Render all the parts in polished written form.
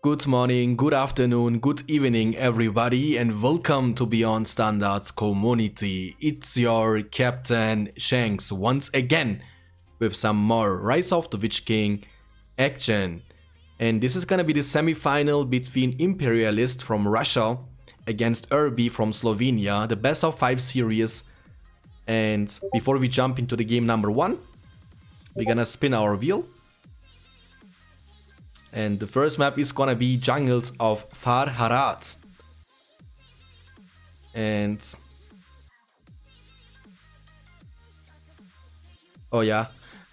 Good morning, good afternoon, good evening, everybody, and welcome to Beyond Standards Community. It's your Captain Shanks once again with some more Rise of the Witch King action. And this is gonna be the semi-final between Imperialist from Russia against Urbi from Slovenia, the best of 5 series. And before we jump into the game number 1, we're gonna spin our wheel. And the first map is gonna be Jungles of Farharat. And oh yeah,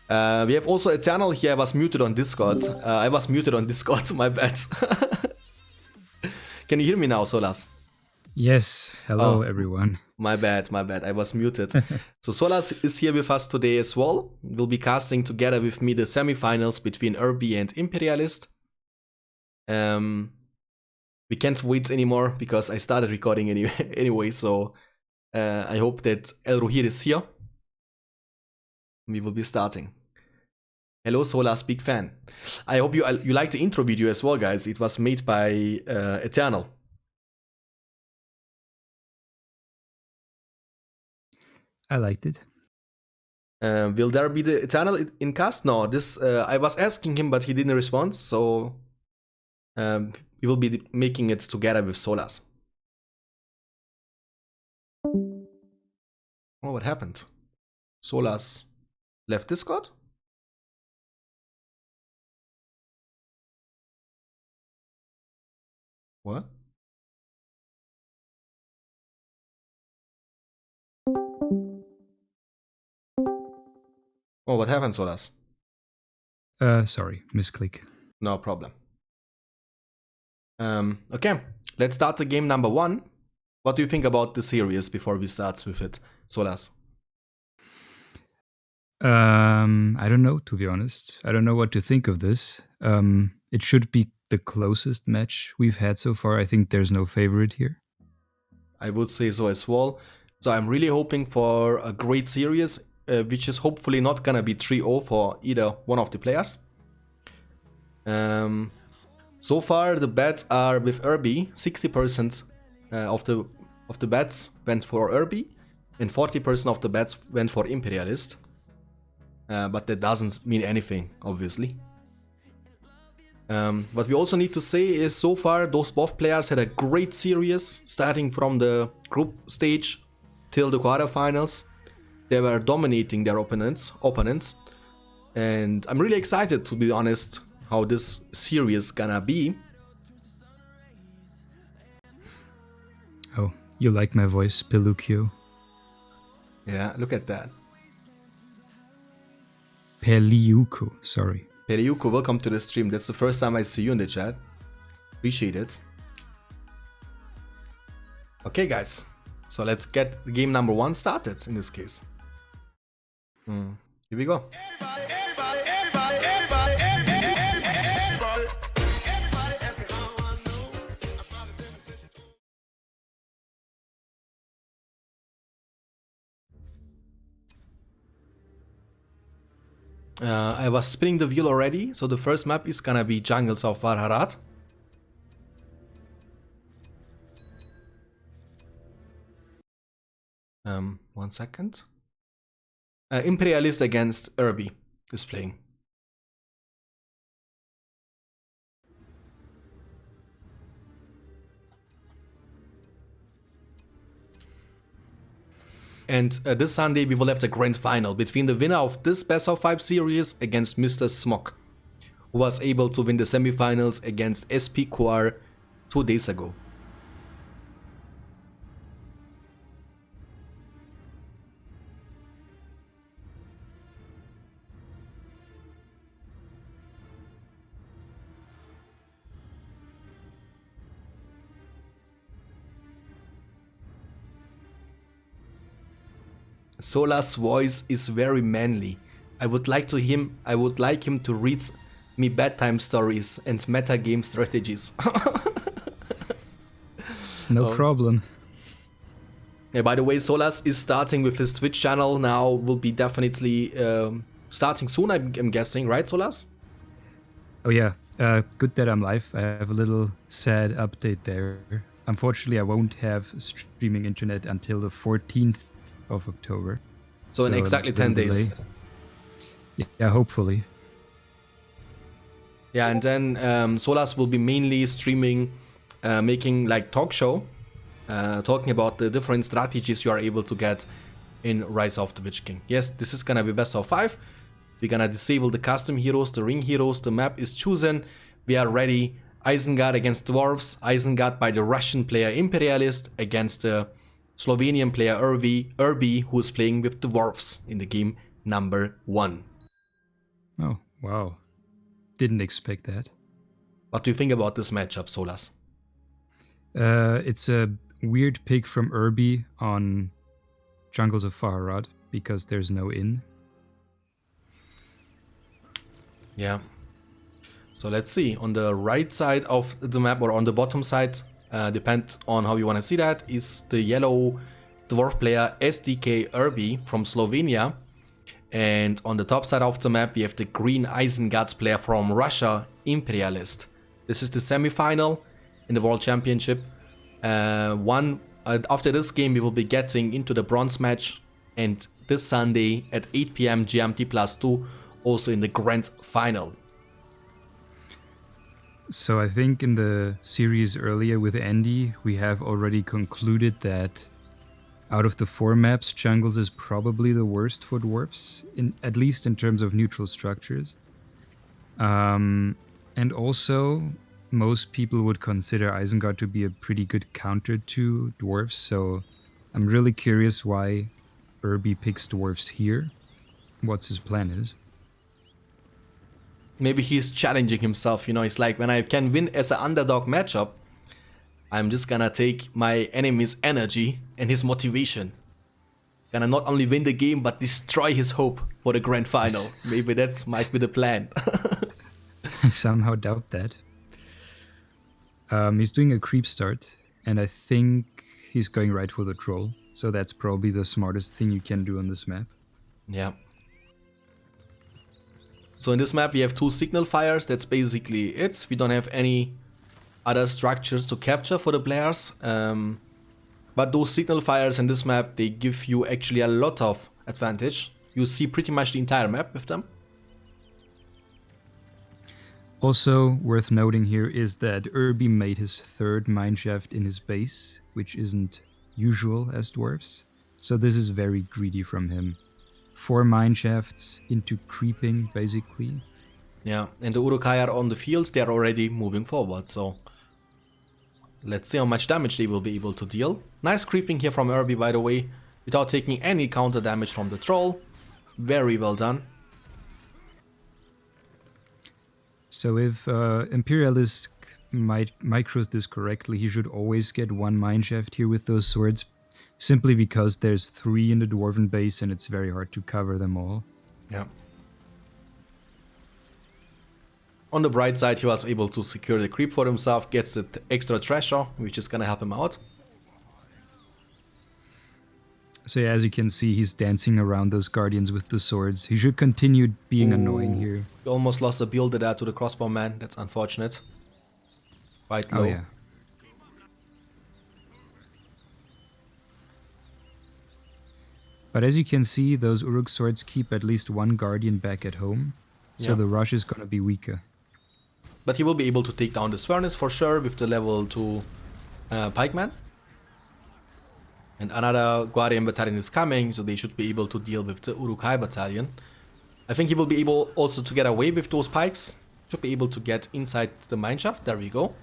we have also a channel here. I was muted on Discord. My bad. Can you hear me now, Solas? Yes, hello everyone. My bad, I was muted. So Solas is here with us today as well. We'll be casting together with me the semifinals between Urbi and Imperialist. We can't wait anymore because I started recording anyway, so I hope that El Ruhir is here. We will be starting. Hello Solas, big fan. I hope you like the intro video as well, guys. It was made by Eternal. I liked it. Will there be the Eternal in cast? No, this I was asking him, but he didn't respond. So we will be making it together with Solas. Oh, what happened? Solas left Discord? What? Oh, what happened, Solas? Sorry, misclick. No problem. Okay, let's start the game number 1. What do you think about the series before we start with it, Solas? I don't know, to be honest. I don't know what to think of this. It should be the closest match we've had so far. I think there's no favorite here. I would say so as well. So I'm really hoping for a great series, which is hopefully not gonna be 3-0 for either one of the players. So far the bets are with Urbi. 60% of the bets went for Urbi, and 40% of the bets went for Imperialist. But that doesn't mean anything, obviously. What we also need to say is so far those both players had a great series, starting from the group stage till the quarterfinals. They were dominating their opponents, and I'm really excited, to be honest, how this series gonna be. Oh, you like my voice, Peluccio? Yeah, look at that. Peliuco, sorry. Peliuco, welcome to the stream. That's the first time I see you in the chat. Appreciate it. Okay, guys. So let's get the game number 1 started in this case. Here we go. I was spinning the wheel already, so the first map is gonna be Jungles of Farharat. One second. Imperialist against Urbi is playing. And this Sunday we will have the grand final between the winner of this best of 5 series against Mr. Smok, who was able to win the semifinals against SP Quar 2 days ago. Solas' voice is very manly. I would like him to read me bedtime stories and metagame strategies. No problem. Yeah, by the way, Solas is starting with his Twitch channel now. Will be definitely starting soon, I'm guessing, right, Solas? Oh yeah, Good that I'm live. I have a little sad update there. Unfortunately, I won't have streaming internet until the 14th of October. So in a exactly 10 little days. delay. Yeah, hopefully. Yeah, and then Solas will be mainly streaming, making like talk show, talking about the different strategies you are able to get in Rise of the Witch King. Yes, this is gonna be best of 5. We're gonna disable the custom heroes, the ring heroes, the map is chosen. We are ready. Isengard against Dwarves, Isengard by the Russian player Imperialist against the Slovenian player Urbi, who is playing with Dwarves in the game number 1. Oh, wow. Didn't expect that. What do you think about this matchup, Solas? It's a weird pick from Urbi on Jungles of Faharad because there's no inn. Yeah. So let's see. On the right side of the map or on the bottom side, depend on how you want to see that, is the yellow dwarf player SDK Urbi from Slovenia. And on the top side of the map, we have the green Isengard player from Russia, Imperialist. This is the semi-final in the World Championship. After this game, we will be getting into the bronze match, and this Sunday at 8 PM GMT +2, also in the grand final. So I think in the series earlier with Andy, we have already concluded that out of the 4 maps, Jungles is probably the worst for dwarves, at least in terms of neutral structures. And also, most people would consider Isengard to be a pretty good counter to dwarves, so I'm really curious why Urbi picks dwarves here. What's his plan is. Maybe he's challenging himself, it's like when I can win as an underdog matchup, I'm just gonna take my enemy's energy and his motivation. Gonna not only win the game, but destroy his hope for the grand final. Maybe that might be the plan. I somehow doubt that. He's doing a creep start, and I think he's going right for the troll. So that's probably the smartest thing you can do on this map. Yeah. So in this map we have 2 signal fires, that's basically it. We don't have any other structures to capture for the players. But those signal fires in this map, they give you actually a lot of advantage. You see pretty much the entire map with them. Also worth noting here is that Urbi made his 3rd mineshaft in his base, which isn't usual as dwarves. So this is very greedy from him. 4 mineshafts into creeping, basically. Yeah, and the Uruk-hai are on the field, they're already moving forward, so let's see how much damage they will be able to deal. Nice creeping here from Urbi, by the way, without taking any counter damage from the troll. Very well done. So if Imperialist micros this correctly, he should always get 1 mineshaft here with those swords, simply because there's 3 in the dwarven base and it's very hard to cover them all. Yeah. On the bright side, he was able to secure the creep for himself, gets the extra treasure, which is gonna help him out. So yeah, as you can see, he's dancing around those guardians with the swords. He should continue being annoying here. He almost lost a build there to the crossbow man, that's unfortunate. Quite low. Oh yeah. But as you can see, those Uruk swords keep at least 1 guardian back at home, so the rush is gonna be weaker. But he will be able to take down this furnace for sure with the level 2 pikeman. And another guardian battalion is coming, so they should be able to deal with the Uruk-hai battalion. I think he will be able also to get away with those pikes. Should be able to get inside the mineshaft, there we go.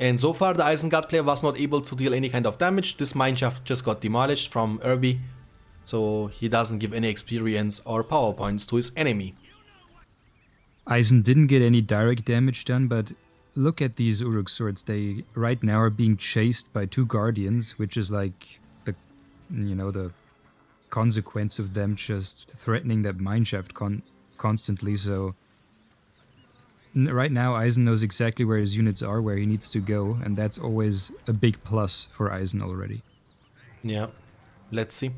And so far the Isengard player was not able to deal any kind of damage. This mineshaft just got demolished from Urbi, so he doesn't give any experience or power points to his enemy. Eisen didn't get any direct damage done, but look at these Uruk swords. They right now are being chased by 2 guardians, which is like the consequence of them just threatening that mineshaft constantly. So right now Eisen knows exactly where his units are, where he needs to go, and that's always a big plus for Eisen already. Yeah, let's see.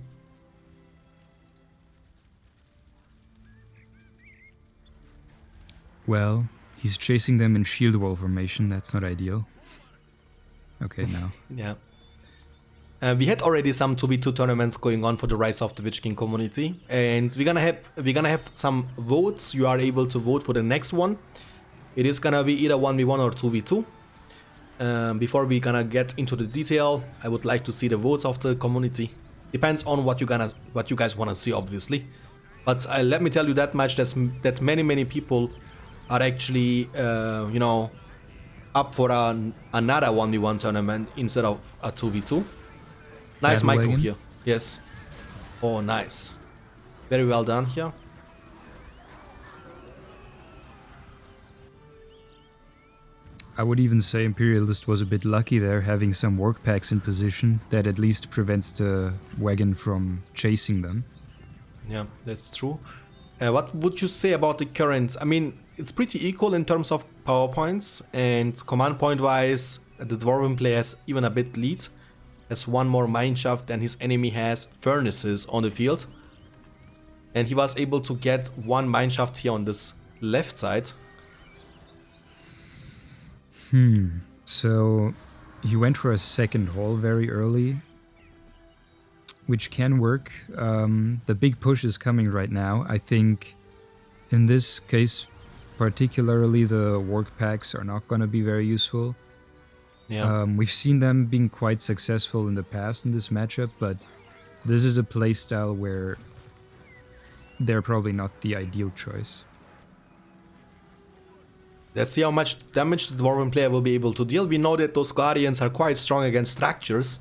Well, he's chasing them in shield wall formation. That's not ideal. Okay, now. Yeah. We had already some 2v2 tournaments going on for the Rise of the Witch King community, and we're gonna have some votes. You are able to vote for the next one. It is gonna be either 1v1 or 2v2. Before we gonna get into the detail, I would like to see the votes of the community. Depends on what you guys wanna see, obviously. But let me tell you that much: that many people are actually you know, up for another 1v1 tournament instead of a 2v2. Nice Battle micro wagon? here. Yes. Oh, nice. Very well done here. I would even say Imperialist was a bit lucky there, having some work packs in position that at least prevents the wagon from chasing them. Yeah, that's true. What would you say about the current? I mean, it's pretty equal in terms of power points, and command point wise, the Dwarven player has even a bit lead. Has one more mineshaft than his enemy has furnaces on the field. And he was able to get one mineshaft here on this left side. So he went for a second hole very early, which can work. The big push is coming right now. I think in this case particularly, the work packs are not going to be very useful. Yeah. We've seen them being quite successful in the past in this matchup, but this is a playstyle where they're probably not the ideal choice. Let's see how much damage the Dwarven player will be able to deal. We know that those Guardians are quite strong against structures,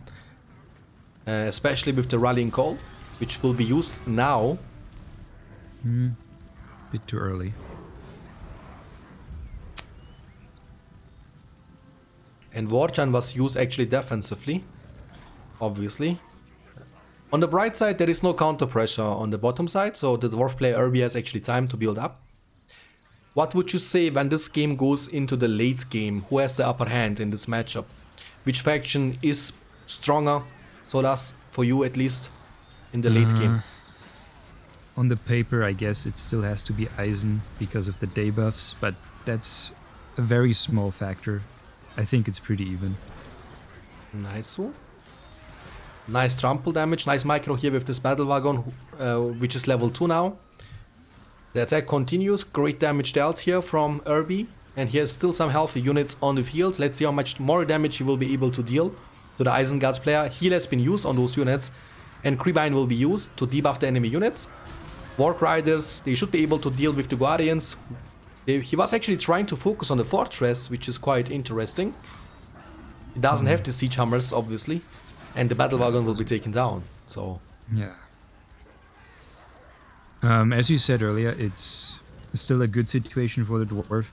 especially with the Rallying Call, which will be used now. Bit too early. And Warchan was used actually defensively, obviously. On the bright side, there is no counter pressure on the bottom side, so the Dwarf player Irby has actually time to build up. What would you say when this game goes into the late game? Who has the upper hand in this matchup? Which faction is stronger? So that's for you at least in the late game. On the paper, I guess it still has to be Eisen because of the debuffs, but that's a very small factor. I think it's pretty even. Nice. Nice trample damage. Nice micro here with this battle wagon, which is level 2 now. The attack continues. Great damage dealt here from Irby. And he has still some healthy units on the field. Let's see how much more damage he will be able to deal to the Isengard player. Heal has been used on those units. And Crebind will be used to debuff the enemy units. Wark Riders, they should be able to deal with the Guardians. He was actually trying to focus on the fortress, which is quite interesting. He doesn't have the siege hammers, obviously. And the battle wagon will be taken down. So yeah. As you said earlier, it's still a good situation for the dwarf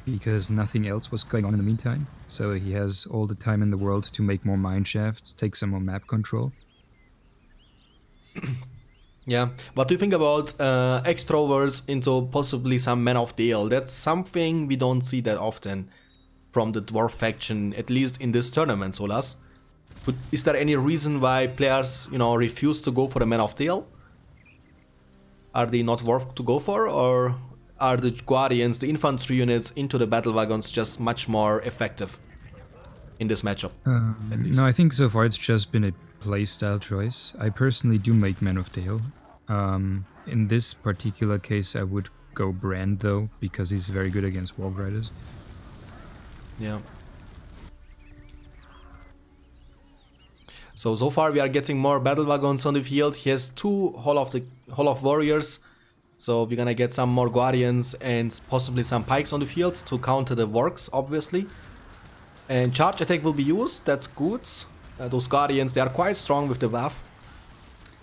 because nothing else was going on in the meantime. So he has all the time in the world to make more mine shafts, take some more map control. yeah, what do you think about extroverts into possibly some Men of the Ale? That's something we don't see that often from the dwarf faction, at least in this tournament, Solas. But is there any reason why players, you know, refuse to go for the Men of the Ale? Are they not worth to go for, or are the Guardians, the infantry units into the battle wagons just much more effective in this matchup? At least? No, I think so far it's just been a playstyle choice. I personally do make Men of Dale. In this particular case, I would go Brand though, because he's very good against Warg Riders. Yeah. So far we are getting more battle wagons on the field. He has 2 Hall of Warriors. So we're gonna get some more Guardians and possibly some Pikes on the field to counter the Wargs, obviously. And charge attack will be used, that's good. Those Guardians, they are quite strong with the buff.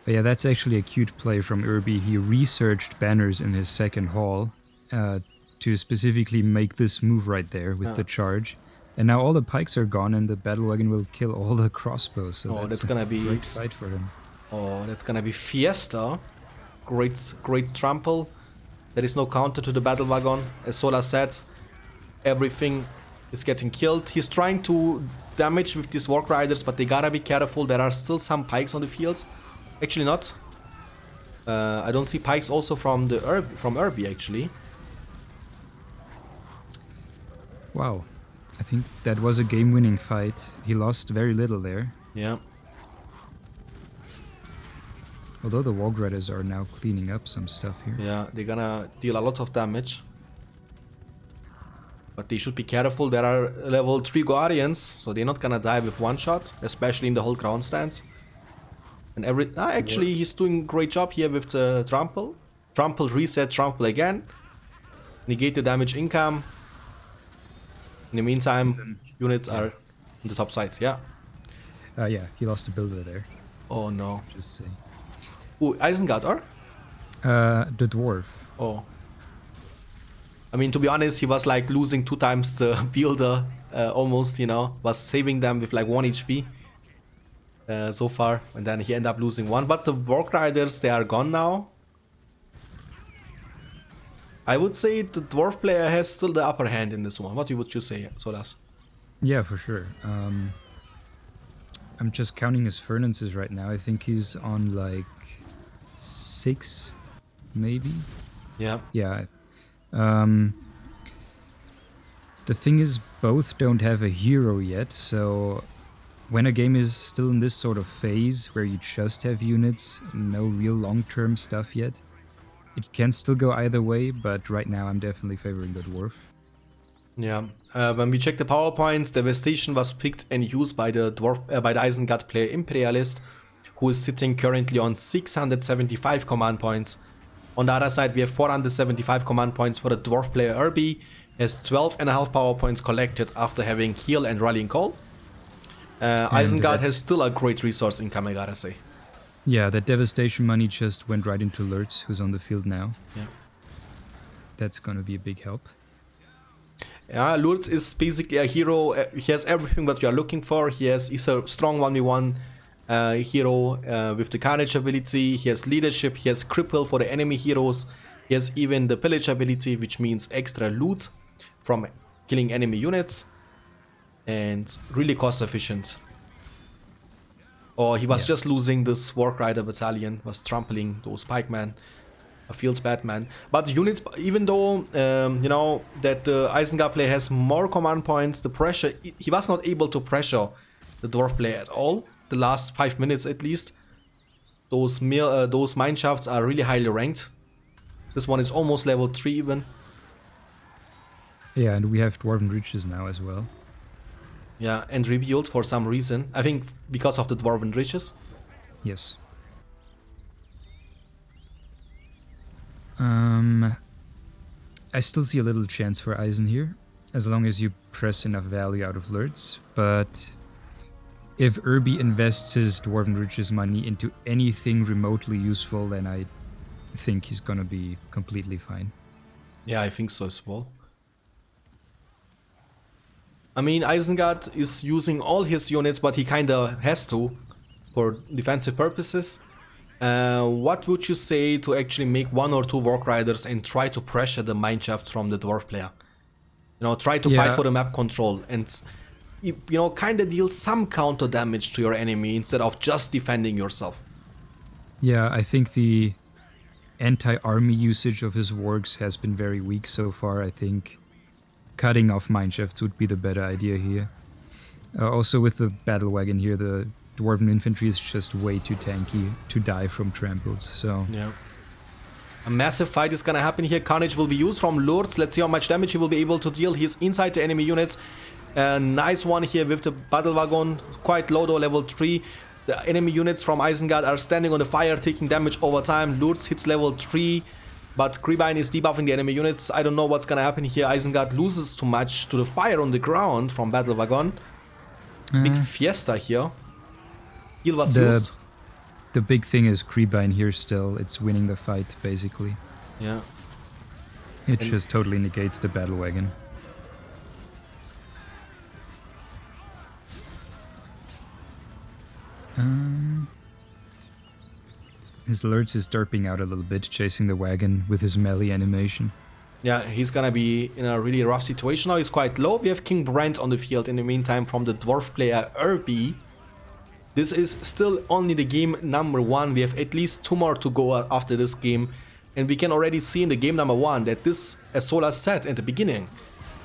But yeah, that's actually a cute play from Irby. He researched banners in his second hall to specifically make this move right there with the charge. And now all the pikes are gone and the battle wagon will kill all the crossbows. So that's gonna be a great fight for him. Oh, that's gonna be Fiesta. Great trample. There is no counter to the battle wagon. As Sola said, everything is getting killed. He's trying to damage with these Wark Riders, but they gotta be careful. There are still some pikes on the field. Actually not. I don't see pikes also from Irby actually. Wow. I think that was a game-winning fight. He lost very little there. Yeah. Although the Wog Riders are now cleaning up some stuff here. Yeah, they're gonna deal a lot of damage. But they should be careful. There are level 3 Guardians, so they're not gonna die with one shot, especially in the whole ground stance. And actually, he's doing a great job here with the trample. Trample, reset, trample again. Negate the damage income. In the meantime, units are on the top side, yeah. Yeah, he lost a builder there. Oh no. Just say. Oh, Isengard, or? The dwarf. Oh. I mean, to be honest, he was like losing 2 times the builder, almost, you know, was saving them with like 1 HP so far, and then he ended up losing 1. But the Warg Riders, they are gone now. I would say the dwarf player has still the upper hand in this one. What would you say, Solas? Yeah, for sure. I'm just counting his furnaces right now. I think he's on like 6, maybe. Yeah. Yeah. The thing is, both don't have a hero yet, so when a game is still in this sort of phase where you just have units, no real long-term stuff yet, it can still go either way, but right now I'm definitely favoring the dwarf. Yeah. When we check the PowerPoints, Devastation was picked and used by the Isengard player Imperialist, who is sitting currently on 675 command points. On the other side, we have 475 command points for the dwarf player Irby, has 12.5 power points collected after having heal and rallying call. Isengard has still a great resource income, I gotta say. Yeah, that devastation money just went right into Lurtz, who's on the field now. Yeah. That's gonna be a big help. Yeah, Lurtz is basically a hero. He has everything that you are looking for. He's a strong 1v1 hero with the Carnage ability. He has leadership. He has cripple for the enemy heroes. He has even the pillage ability, which means extra loot from killing enemy units. And really cost efficient. Or he was just losing this Warg Rider battalion, was trampling those pikemen. Feels bad, man. But units, even though, you know, that the Isengard player has more command points, the pressure, he was not able to pressure the dwarf player at all. The last 5 minutes at least. Those mineshafts are really highly ranked. This one is almost level 3 even. Yeah, and we have Dwarven Riches now as well. Yeah, and rebuild for some reason. I think because of the Dwarven Riches. Yes. I still see a little chance for Eisen here, as long as you press enough value out of Lurtz, but if Irby invests his Dwarven Riches money into anything remotely useful, then I think he's gonna be completely fine. Yeah, I think so as well. I mean, Isengard is using all his units, but he kinda has to for defensive purposes. What would you say to actually make 1 or 2 Warg Riders and try to pressure the mineshaft from the dwarf player? You know, try to fight for the map control and, you know, kinda deal some counter damage to your enemy instead of just defending yourself. Yeah, I think the anti-army usage of his wargs has been very weak so far. I think cutting off mineshafts would be the better idea here. Also with the battle wagon here, the Dwarven infantry is just way too tanky to die from tramples, so... Yeah. A massive fight is gonna happen here. Carnage will be used from Lurtz. Let's see how much damage he will be able to deal. He's inside the enemy units. A nice one here with the battle wagon. Quite low though, level 3. The enemy units from Isengard are standing on the fire, taking damage over time. Lurtz hits level 3. But Creebine is debuffing the enemy units. I don't know what's gonna happen here. Isengard loses too much to the fire on the ground from battle wagon. Big fiesta here. Heal was used. The big thing is Creebine here still. It's winning the fight, basically. Yeah. It just totally negates the battle wagon. His Lurtz is derping out a little bit, chasing the wagon with his melee animation. Yeah, he's gonna be in a really rough situation now. He's quite low. We have King Brent on the field in the meantime from the dwarf player Irby. This is still only the game number 1. We have at least 2 more to go after this game. And we can already see in the game number 1 that this, as Solas said at the beginning,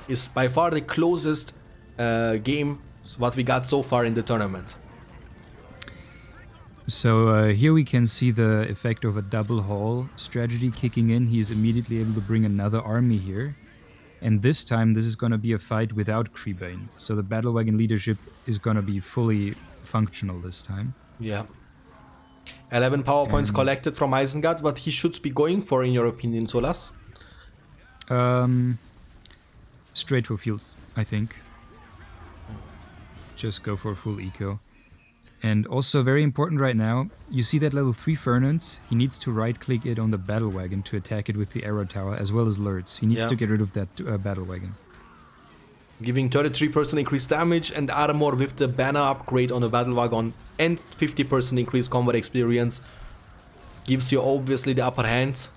is by far the closest game what we got so far in the tournament. So here we can see the effect of a double haul strategy kicking in. He's immediately able to bring another army here. And this time, this is going to be a fight without Creebane. So the Battle Wagon leadership is going to be fully functional this time. Yeah. 11 power points collected from Isengard. What he should be going for, in your opinion, Solas? Straight for fields, I think. Just go for full eco. And also very important right now, you see that level 3 Fernance? He needs to right-click it on the Battle Wagon to attack it with the Arrow Tower, as well as Lurtz. He needs to get rid of that Battle Wagon. Giving 33% increased damage and armor with the banner upgrade on the Battle Wagon and 50% increased combat experience gives you obviously the upper hand,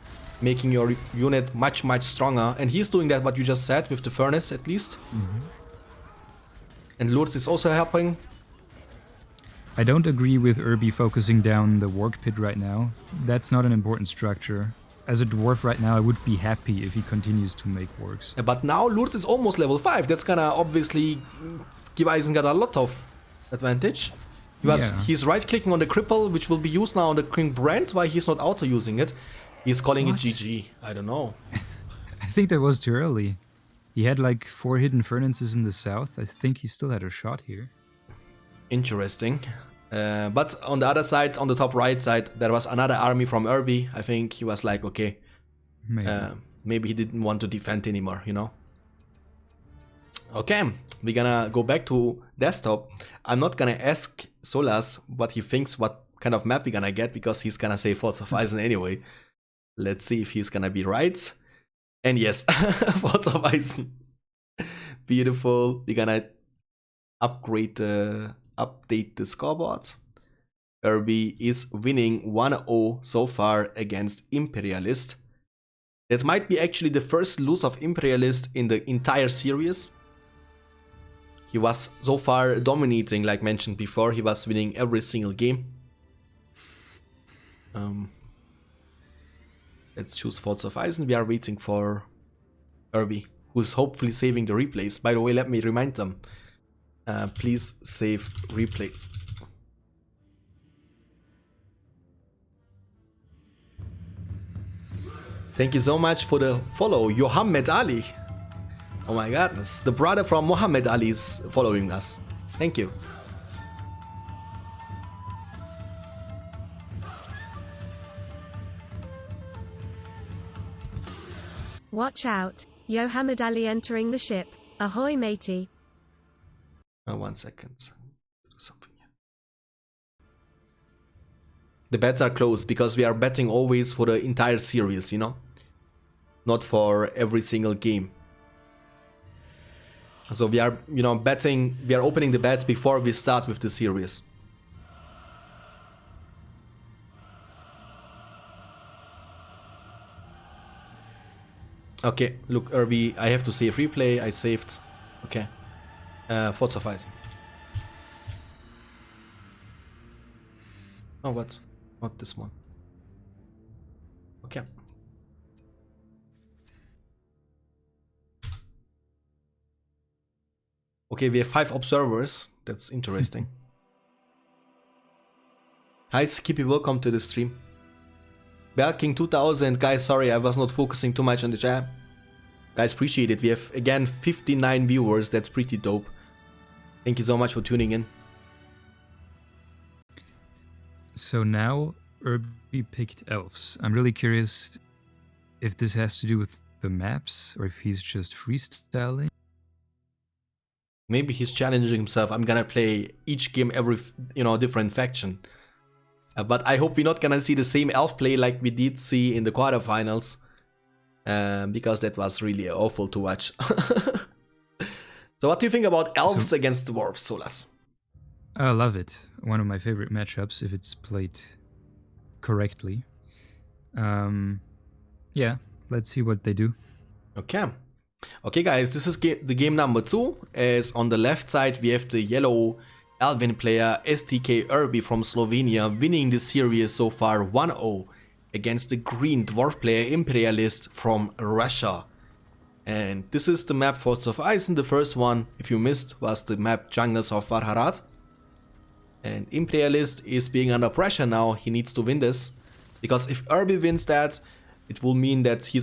making your unit much stronger. And he's doing that, what you just said, with the Furnace at least. And Lurtz is also helping. I don't agree with Irby focusing down the Warg Pit right now. That's not an important structure. As a dwarf right now, I would be happy if he continues to make wargs. But now Lurtz is almost level 5. That's gonna obviously give Isengard a lot of advantage. He's right-clicking on the cripple, which will be used now on the King Brand, while he's not auto-using it. He's calling it GG. I don't know. I think that was too early. He had like 4 hidden Fernances in the south. I think he still had a shot here. Interesting. But on the other side, on the top right side, there was another army from Irby. I think he was like, okay, maybe he didn't want to defend anymore, you know? Okay, we're gonna go back to desktop. I'm not gonna ask Solas what he thinks, what kind of map we're gonna get, because he's gonna say Forts of Eisen anyway. Let's see if he's gonna be right. And yes, Forts of Eisen. Beautiful. We're gonna update the scoreboard. Irby is winning 1-0 so far against Imperialist. That might be actually the first lose of Imperialist in the entire series. He was so far dominating, like mentioned before. He was winning every single game. Let's choose Forts of Eisen. We are waiting for Irby, who's hopefully saving the replays. By the way, let me remind them. Please save replays. Thank you so much for the follow, Mohammed Ali. Oh my goodness, the brother from Muhammad Ali is following us. Thank you. Watch out, Mohammed Ali entering the ship. Ahoy, matey. 1 second. Something. The bets are closed because we are betting always for the entire series, you know? Not for every single game. So we are, betting, we are opening the bets before we start with the series. Okay, look, Irby, I have to save replay. I saved. Okay. Forts of Eisen. Oh, what? Not this one. Okay. Okay, we have 5 observers. That's interesting. Hi, Skippy, welcome to the stream. Belking 2000, guys, sorry, I was not focusing too much on the chat. Guys, appreciate it. We have, again, 59 viewers. That's pretty dope. Thank you so much for tuning in. So now Irby picked elves. I'm really curious if this has to do with the maps or if he's just freestyling. Maybe he's challenging himself. I'm gonna play each game every, different faction. But I hope we're not gonna see the same elf play like we did see in the quarterfinals. Because that was really awful to watch. So what do you think about elves against dwarves, Solas? I love it. One of my favorite matchups if it's played correctly. Yeah, let's see what they do. Okay. Okay, guys, this is the game number 2. As on the left side, we have the yellow Elven player STK Irby from Slovenia winning the series so far 1-0 against the green dwarf player Imperialist from Russia. And this is the map Forts of Eisen. The first one, if you missed, was the map Jungles of Varharat. And Imperialist is being under pressure now. He needs to win this. Because if Irby wins that, it will mean that he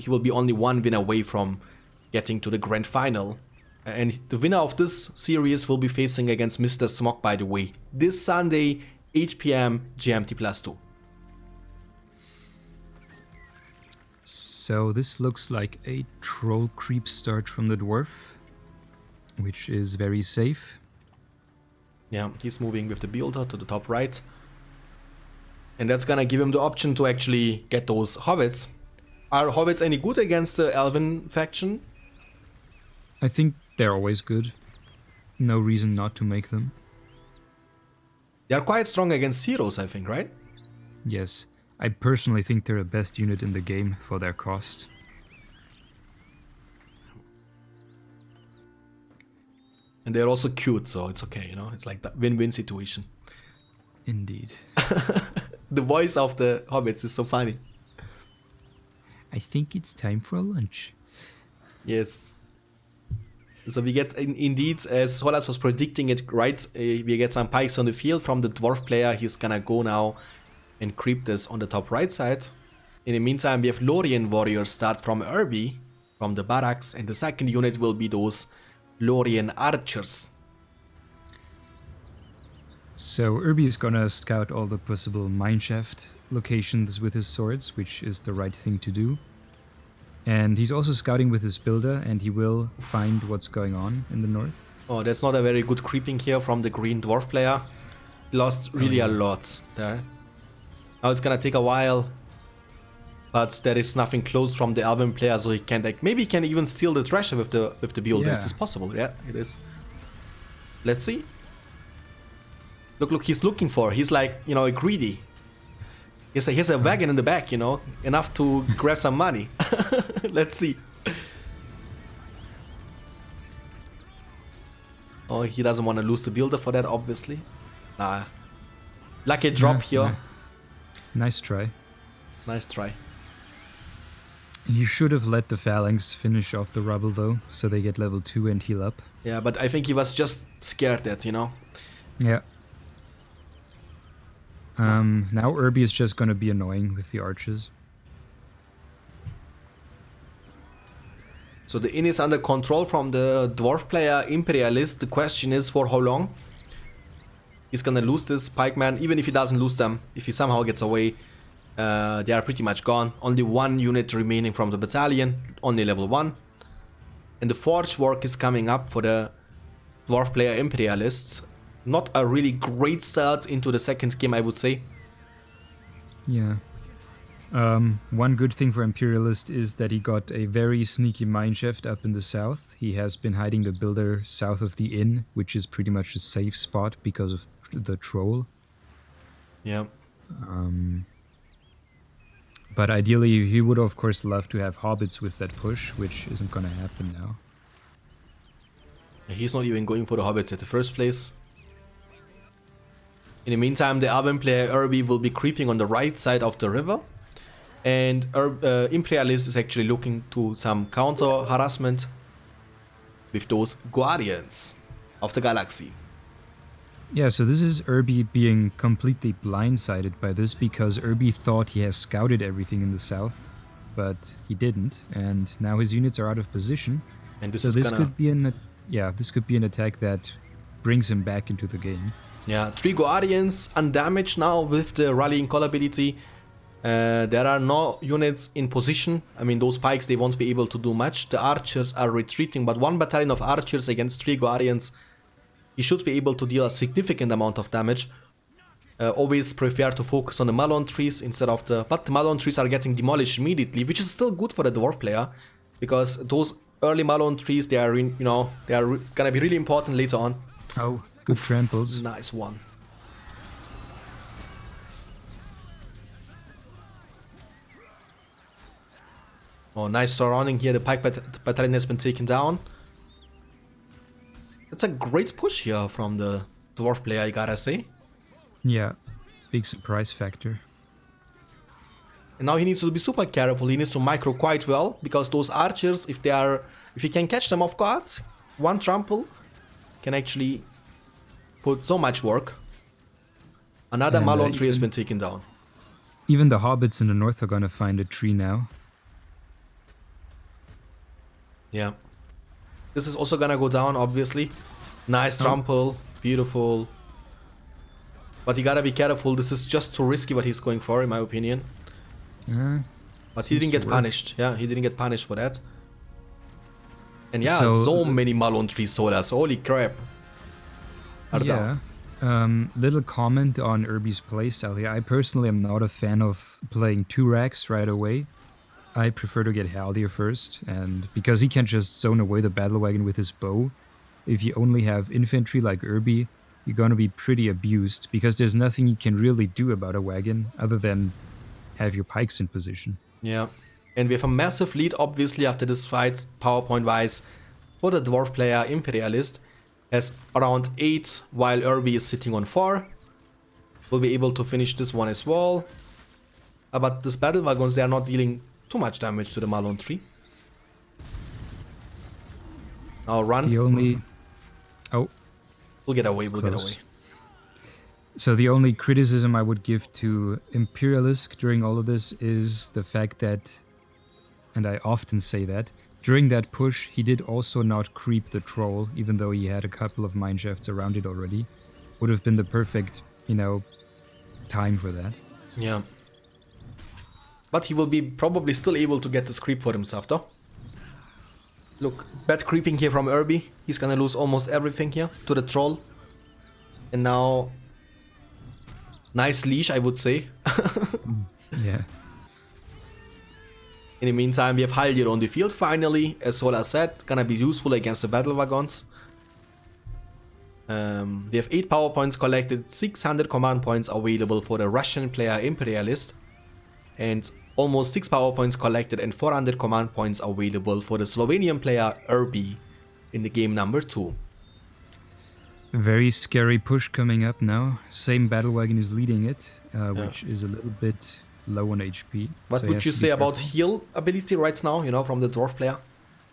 will be only one win away from getting to the grand final. And the winner of this series will be facing against Mr. Smog, by the way. This Sunday, 8 PM GMT +2. So this looks like a troll creep start from the dwarf, which is very safe. Yeah, he's moving with the builder to the top right. And that's gonna give him the option to actually get those hobbits. Are hobbits any good against the Elven faction? I think they're always good. No reason not to make them. They are quite strong against heroes, I think, right? Yes, I personally think they're the best unit in the game for their cost. And they're also cute, so it's okay, you know? It's like that win-win situation. Indeed. The voice of the hobbits is so funny. I think it's time for lunch. Yes. So we get, indeed, as Holas was predicting it right, we get some pikes on the field from the dwarf player. He's gonna go now and creep this on the top right side. In the meantime, we have Lorien warriors start from Irby, from the barracks, and the second unit will be those Lorien archers. So Irby is gonna scout all the possible mineshaft locations with his swords, which is the right thing to do. And he's also scouting with his builder, and he will find what's going on in the north. Oh, that's not a very good creeping here from the green dwarf player. He lost really a lot there. Now it's gonna take a while, but there is nothing close from the Elven player, so he can, like, maybe he can even steal the treasure with the builder. Yeah. This is possible. Yeah, it is. Let's see. Look, he's looking for. He's like, you know, greedy. He has a wagon in the back, you know, enough to grab some money. Let's see. Oh, he doesn't want to lose the builder for that, obviously. Lucky drop here. Yeah. Nice try. Nice try. He should have let the phalanx finish off the rubble though, so they get level 2 and heal up. Yeah, but I think he was just scared that, you know. Yeah. Now Irby is just gonna be annoying with the archers. So the inn is under control from the dwarf player Imperialist. The question is for how long? He's gonna lose this pikeman, even if he doesn't lose them. If he somehow gets away, they are pretty much gone. Only one unit remaining from the battalion, only level 1. And the forge work is coming up for the dwarf player Imperialists. Not a really great start into the second game, I would say. Yeah. One good thing for Imperialist is that he got a very sneaky mineshaft up in the south. He has been hiding the builder south of the inn, which is pretty much a safe spot because of the troll. Yeah. But ideally, he would of course love to have hobbits with that push, which isn't gonna happen now. He's not even going for the hobbits at the first place. In the meantime, the Elven player Irby will be creeping on the right side of the river. And Imperialist is actually looking to some counter harassment with those Guardians of the Galaxy. Yeah, so this is Irby being completely blindsided by this because Irby thought he has scouted everything in the south, but he didn't, and now his units are out of position. And this so is this gonna... could be an attack that brings him back into the game. Yeah, 3 Guardians undamaged now with the rallying call ability. There are no units in position. I mean, those pikes, they won't be able to do much. The archers are retreating, but 1 battalion of archers against 3 Guardians, he should be able to deal a significant amount of damage. Always prefer to focus on the Malon trees instead of the... But the Malon trees are getting demolished immediately, which is still good for the dwarf player. Because those early Malon trees, they are, they are gonna be really important later on. Oh, good tramples. Nice one. Oh, nice surrounding here. The pike battalion has been taken down. That's a great push here from the dwarf player, I gotta say. Yeah, big surprise factor. And now he needs to be super careful. He needs to micro quite well, because those archers, if he can catch them off guard, one trample can actually put so much work. Another And, Malon tree has even- been taken down. Even the hobbits in the north are gonna find a tree now. Yeah. This is also gonna go down, obviously. Nice trample. Beautiful. But you gotta be careful. This is just too risky what he's going for, in my opinion. But he Seems didn't to get work. punished. Yeah, he didn't get punished for that. And yeah, So- so many Malon tree sodas. Holy crap. Are down. Little comment on Irby's playstyle here. I personally am not a fan of playing 2 racks right away. I prefer to get Haldir first, and because he can just zone away the battle wagon with his bow, if you only have infantry like Irby, you're gonna be pretty abused, because there's nothing you can really do about a wagon other than have your pikes in position. Yeah. And we have a massive lead, obviously, after this fight, PowerPoint-wise, for the Dwarf player, Imperialist, has around 8, while Irby is sitting on 4. Will be able to finish this one as well. But these battle wagons, they are not dealing too much damage to the Malon tree. Now run. The only... Oh, We'll get away, we'll get Close. away. so the only criticism I would give to Imperialisk during all of this is the fact that, and I often say that, during that push, he did also not creep the troll, even though he had a couple of mineshafts around it already. Would have been the perfect, time for that. Yeah. But he will be probably still able to get this creep for himself, though. Look, bad creeping here from Irby. He's gonna lose almost everything here to the troll. And now... Nice leash, I would say. Yeah. In the meantime, we have Haldir on the field finally. As Sola said, gonna be useful against the battle wagons. We have 8 power points collected, 600 command points available for the Russian player Imperialist. And almost 6 power points collected and 400 command points available for the Slovenian player Irby in the game number 2. A very scary push coming up now. Same battle wagon is leading it, which is a little bit low on HP. What so would have you to be say about careful. heal ability right now, from the dwarf player?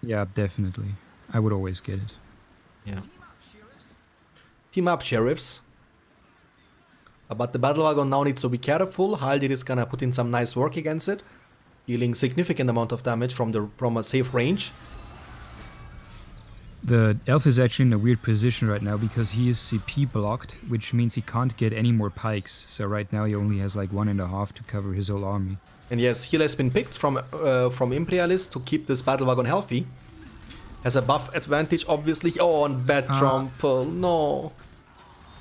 Yeah, definitely. I would always get it. Yeah. Team up sheriffs. But the battle wagon now needs to be careful. Haldir is gonna put in some nice work against it, dealing significant amount of damage from a safe range. The elf is actually in a weird position right now because he is CP blocked, which means he can't get any more pikes. So right now he only has like 1.5 to cover his whole army. And yes, heal has been picked from Imperialist to keep this battle wagon healthy. Has a buff advantage, obviously. Oh, and bad trample. No.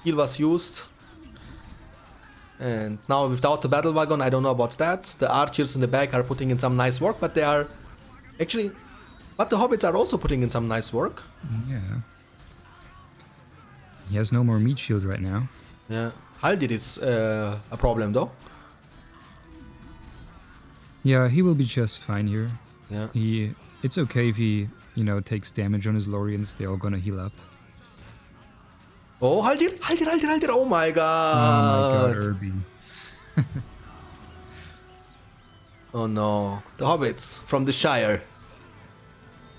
Heal was used. And now without the battle wagon, I don't know about that. The archers in the back are putting in some nice work, but they are actually... But the hobbits are also putting in some nice work. Yeah. He has no more meat shield right now. Yeah. Haldir is a problem though. Yeah, he will be just fine here. Yeah. It's okay if he, takes damage on his Lorians. They're all gonna heal up. Oh, Haldir! Oh my Oh god! my god, Irby. Oh no. The hobbits from the Shire.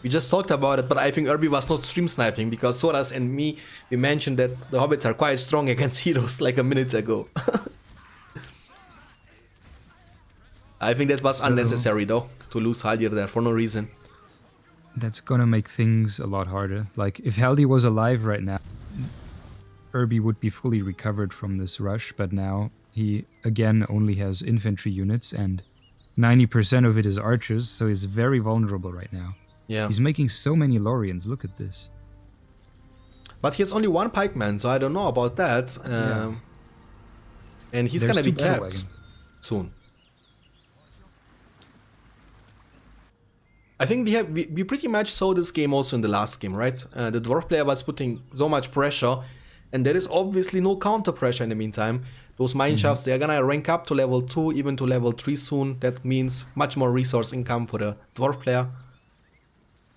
We just talked about it, but I think Irby was not stream sniping because Soras and me, we mentioned that the hobbits are quite strong against heroes like a minute ago. I think that was unnecessary though, to lose Haldir there for no reason. That's gonna make things a lot harder. Like, if Haldir was alive right now, Irby would be fully recovered from this rush, but now he, again, only has infantry units, and 90% of it is archers, so he's very vulnerable right now. Yeah. He's making so many Lorians, look at this. But he has only one pikeman, so I don't know about that. And he's There's gonna be two battle capped wagons. soon. I think we pretty much saw this game also in the last game, right? The dwarf player was putting so much pressure, and there is obviously no counter pressure in the meantime. Those mineshafts, they're gonna rank up to level 2, even to level 3 soon. That means much more resource income for the dwarf player.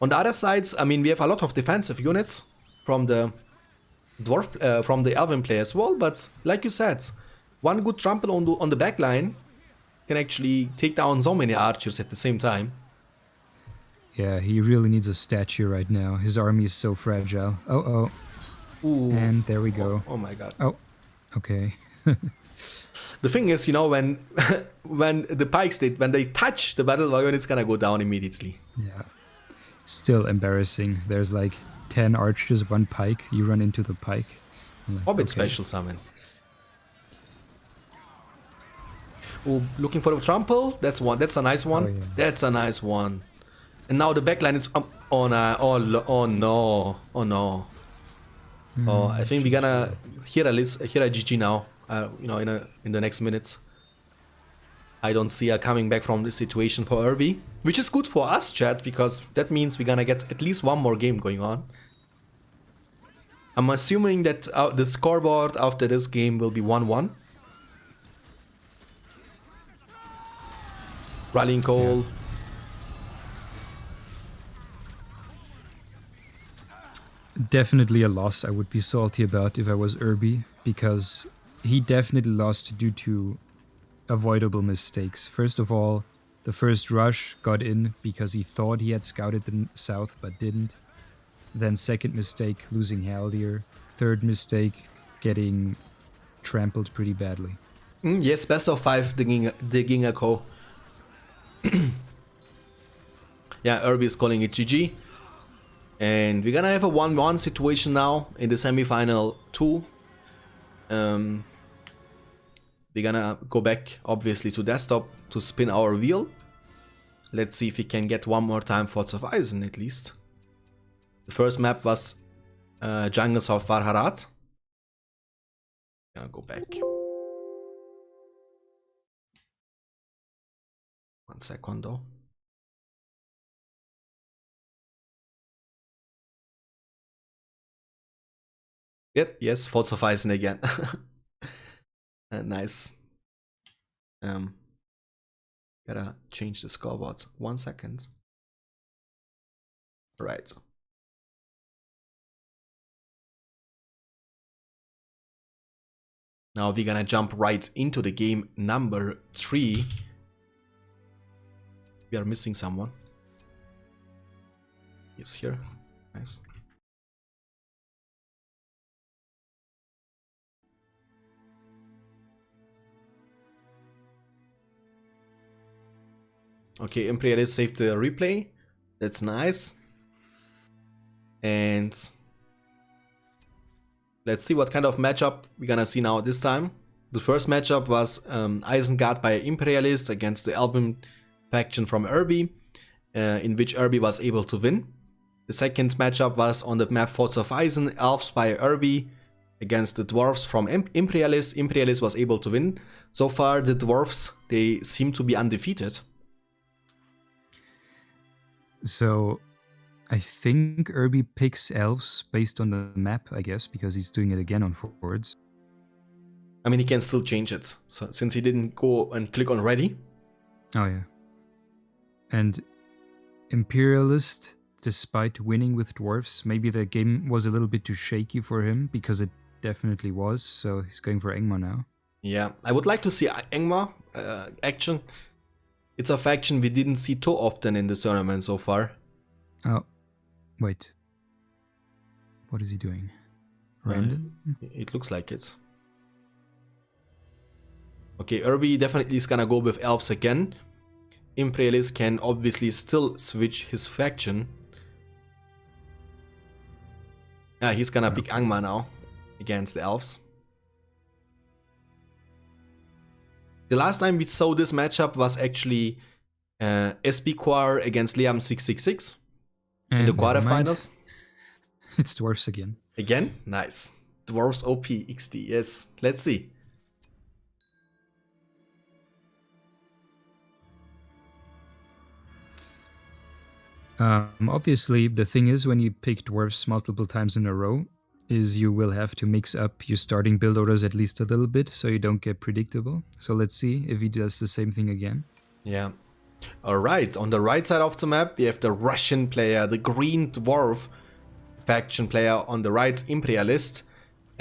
On the other sides, I mean, we have a lot of defensive units from the from the elven player as well. But like you said, one good trample on the back line can actually take down so many archers at the same time. Yeah, he really needs a statue right now. His army is so fragile. Oh, Ooh. and there we go. Oh my god. Oh, okay. The thing is, you know, when when the pikes when they touch the battle wagon, it's gonna go down immediately. Yeah. Still embarrassing. There's like 10 archers, 1 pike. You run into the pike. I'm like, Hobbit okay. special summon. Oh, looking for the trample. That's one. That's a nice one. Oh, yeah. That's a nice one. And now the backline is oh no, oh no, oh no. Oh, I think we're gonna hear a GG now. You know, in the next minutes. I don't see her coming back from this situation for Irby, which is good for us, chat, because that means we're gonna get at least one more game going on. I'm assuming that the scoreboard after this game will be 1-1. Rallying call. Definitely a loss I would be salty about if I was Irby, because he definitely lost due to avoidable mistakes. First of all, the first rush got in because he thought he had scouted the south but didn't. Then second mistake, losing Haldir. Third mistake, getting trampled pretty badly. Yes, best of 5 digging a co. Yeah, Irby is calling it GG. And we're gonna have a 1-1 situation now in the semi-final 2. We're gonna go back, obviously, to desktop to spin our wheel. Let's see if we can get one more time Forts of Eisen, at least. The first map was Jungles of Farharat. Gonna go back. 1 second, though. Yes, Forts of Eisen again. Nice. Gotta change the scoreboard. 1 second. Right. Now we're gonna jump right into the game number 3. We are missing someone. He's here. Nice. Okay, Imperialist saved the replay. That's nice. And let's see what kind of matchup we're gonna see now this time. The first matchup was Isengard by Imperialist against the Elven faction from Irby, in which Irby was able to win. The second matchup was on the map Forts of Eisen, Elves by Irby against the Dwarves from Imperialist. Imperialist was able to win. So far, the Dwarves, they seem to be undefeated. So I think Irby picks elves based on the map, I guess, because he's doing it again on forwards. I mean, he can still change it, so, since he didn't go and click on ready. Oh, yeah. And Imperialist, despite winning with dwarves, maybe the game was a little bit too shaky for him, because it definitely was, so he's going for Angmar now. Yeah, I would like to see Angmar action. It's a faction we didn't see too often in this tournament so far. Oh, wait. What is he doing? Random? It looks like it. Okay, Irby definitely is gonna go with Elves again. Imperialist can obviously still switch his faction. Yeah, he's gonna pick Angmar now against the Elves. The last time we saw this matchup was actually SB against Liam 666 in the quarterfinals. It's dwarves again. Again? Nice. Dwarves OP XD, yes. Let's see. Obviously, the thing is, when you pick dwarves multiple times in a row, is you will have to mix up your starting build orders at least a little bit, so you don't get predictable. So let's see if he does the same thing again. Yeah. Alright, on the right side of the map, we have the Russian player, the Green Dwarf faction player on the right, Imperialist.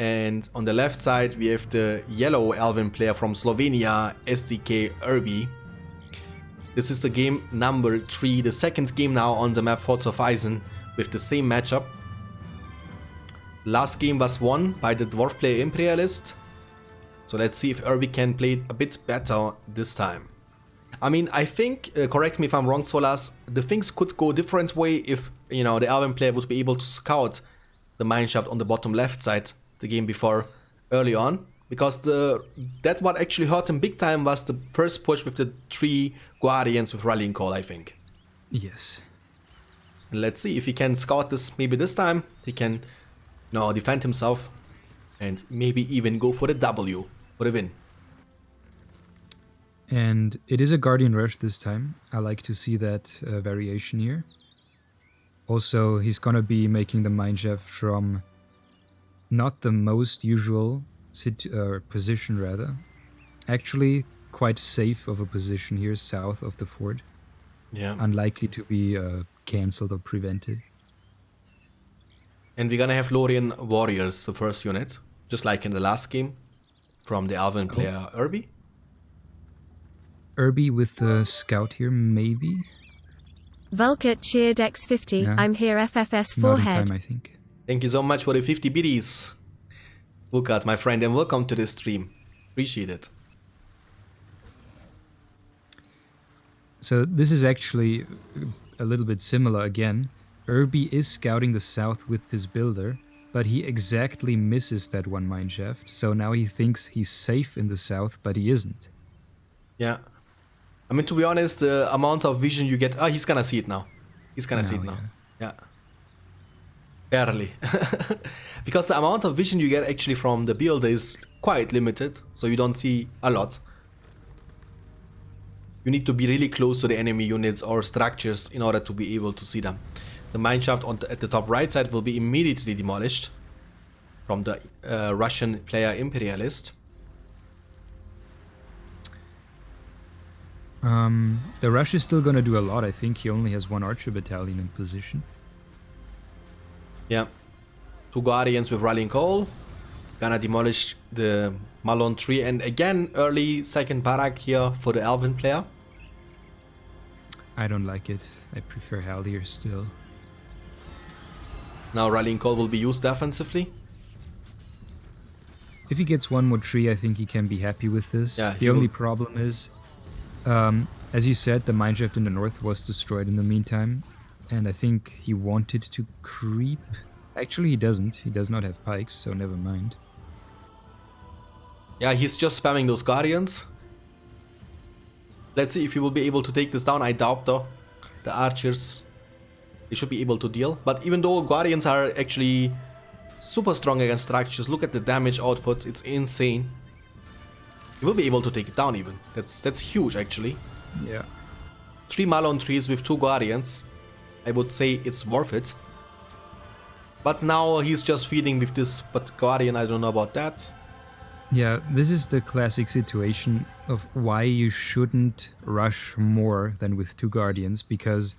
And on the left side, we have the yellow Elven player from Slovenia, SDK Irby. This is the game number 3, the second game now on the map Forts of Eisen with the same matchup. Last game was won by the dwarf player Imperialist. So let's see if Irby can play a bit better this time. I mean, I think, correct me if I'm wrong, Solas, the things could go a different way if, you know, the Elven player would be able to scout the mineshaft on the bottom left side the game before early on. Because that what actually hurt him big time was the first push with the 3 Guardians with Rallying Call, I think. Yes. And let's see if he can scout this maybe this time. He can, you know, defend himself and maybe even go for the W, for the win. And it is a Guardian Rush this time. I like to see that variation here. Also, he's gonna be making the mineshaft from not the most usual position, rather. Actually, quite safe of a position here, south of the fort. Yeah. Unlikely to be cancelled or prevented. And we're gonna have Lorien Warriors, the first unit, just like in the last game, from the Elven player Irby. Irby with the scout here, maybe? Vulcat cheered X50. Yeah. I'm here FFS Not in forehead. time, I think. Thank you so much for the 50 biddies, Vulcat, my friend, and welcome to this stream. Appreciate it. So this is actually a little bit similar again. Irby is scouting the south with his builder, but he exactly misses that one mineshaft. So now he thinks he's safe in the south, but he isn't. Yeah. I mean, to be honest, the amount of vision you get... Oh, he's gonna see it now. He's gonna see it now. Yeah. Barely. Because the amount of vision you get actually from the builder is quite limited, so you don't see a lot. You need to be really close to the enemy units or structures in order to be able to see them. The mineshaft at the top right side will be immediately demolished from the Russian player Imperialist. The rush is still going to do a lot. I think he only has 1 archer battalion in position. Yeah. 2 Guardians with Rallying Call. Gonna demolish the Malon tree. And again, early second barrack here for the Elven player. I don't like it. I prefer Haldir still. Now Rallying Call will be used defensively. If he gets 1 more tree, I think he can be happy with this. Yeah, the only problem is, as you said, the mineshaft in the north was destroyed in the meantime. And I think he wanted to creep. Actually, he doesn't. He does not have pikes, so never mind. Yeah, he's just spamming those Guardians. Let's see if he will be able to take this down. I doubt though. The archers, they should be able to deal. But even though Guardians are actually super strong against structures, look at the damage output. It's insane. He will be able to take it down even. That's huge actually. Yeah. 3 Malon trees with 2 Guardians. I would say it's worth it. But now he's just feeding with this, but Guardian, I don't know about that. Yeah, this is the classic situation of why you shouldn't rush more than with 2 Guardians, because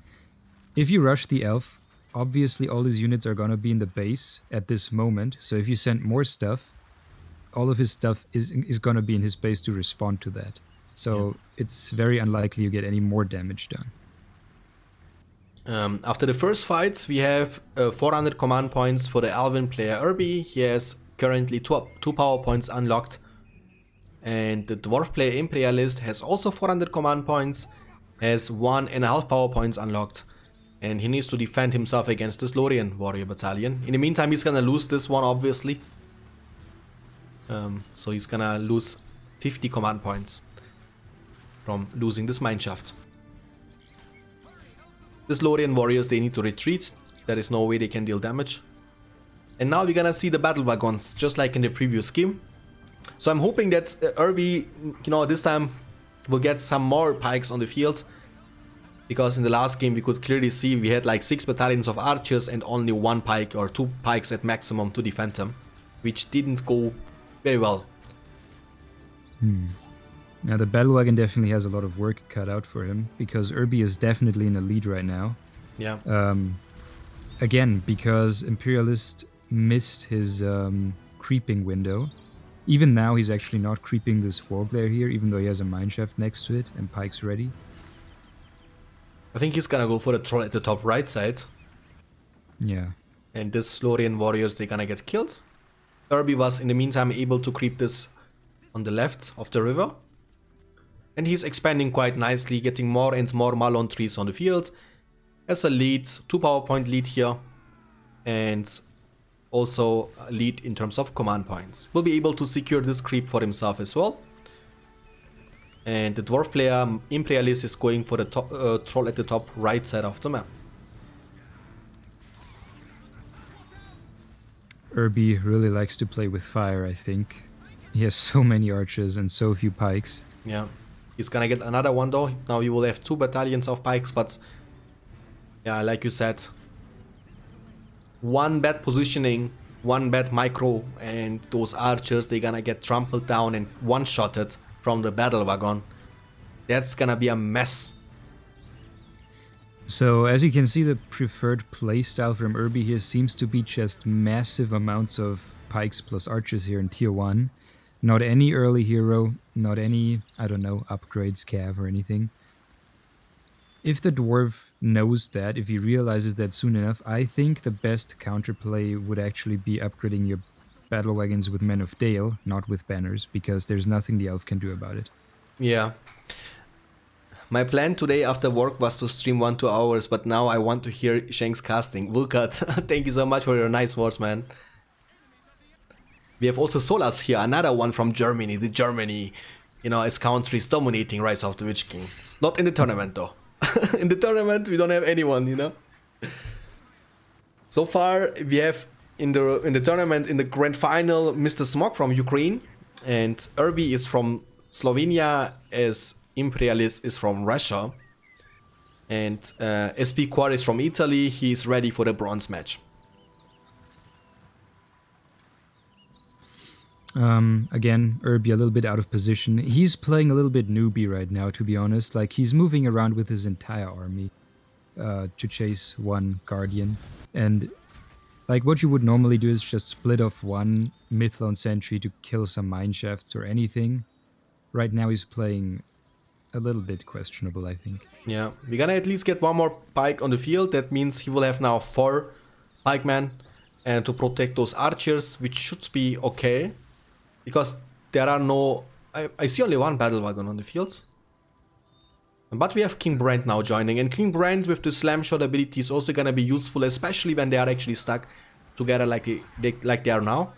if you rush the elf, obviously all his units are gonna be in the base at this moment, so if you send more stuff, all of his stuff is gonna be in his base to respond to that. So it's very unlikely you get any more damage done. After the first fights, we have 400 command points for the Elven player Irby. He has currently 2 power points unlocked. And the dwarf player Imperialist has also 400 command points, has 1.5 power points unlocked. And he needs to defend himself against this Lorien warrior battalion. In the meantime, he's gonna lose this one, obviously. So he's gonna lose 50 command points from losing this mineshaft. This Lorien warriors, they need to retreat. There is no way they can deal damage. And now we're gonna see the battle wagons, just like in the previous game. So I'm hoping that Irby, you know, this time will get some more pikes on the field. Because in the last game we could clearly see we had like 6 battalions of archers and only 1 pike or 2 pikes at maximum to defend them. Which didn't go very well. Now the battle wagon definitely has a lot of work cut out for him, because Irby is definitely in the lead right now. Yeah. Again, because Imperialist missed his creeping window. Even now, he's actually not creeping this wall glare here, even though he has a mineshaft next to it and pikes ready. I think he's gonna go for the troll at the top right side. Yeah. And this Lorien warriors, they're gonna get killed. Irby was in the meantime able to creep this on the left of the river. And he's expanding quite nicely, getting more and more Malon trees on the field. As a lead, 2 power point lead here. And also a lead in terms of command points. Will be able to secure this creep for himself as well. And the dwarf player, Imperialist, is going for the troll at the top right side of the map. Irby really likes to play with fire, I think. He has so many archers and so few pikes. Yeah, he's gonna get another one though. Now he will have 2 battalions of pikes, but yeah, like you said, one bad positioning, one bad micro, and those archers, they're gonna get trampled down and one-shotted from the battle wagon. That's gonna be a mess. So, as you can see, the preferred playstyle from Irby here seems to be just massive amounts of pikes plus archers here in tier 1. Not any early hero, not any, I don't know, upgrades, cav or anything. If the dwarf knows that, if he realizes that soon enough, I think the best counterplay would actually be upgrading your battle wagons with Men of Dale, not with banners, because there's nothing the elf can do about it. Yeah. My plan today after work was to stream 1-2 hours, but now I want to hear Shank's casting. Vulkat, thank you so much for your nice words, man. We have also Solas here, another one from Germany. The Germany, you know, as countries dominating Rise of the Witch King. Not in the tournament though. In the tournament we don't have anyone, you know. So far we have in the tournament, in the grand final, Mr. Smog from Ukraine, and Irby is from Slovenia, as Imperialist is from Russia, and SP Quar is from Italy. He's ready for the bronze match. Again, Irby a little bit out of position. He's playing a little bit newbie right now, to be honest. Like, he's moving around with his entire army to chase one Guardian. And, like, what you would normally do is just split off one Mithlone Sentry to kill some Mineshafts or anything. Right now he's playing a little bit questionable, I think. Yeah, we're gonna at least get one more pike on the field. That means he will have now 4 pikemen and to protect those archers, which should be okay. Because there are no... I see only 1 battle wagon on the field. But we have King Brand now joining. And King Brand with the slam shot ability is also gonna be useful, especially when they are actually stuck together like they are now.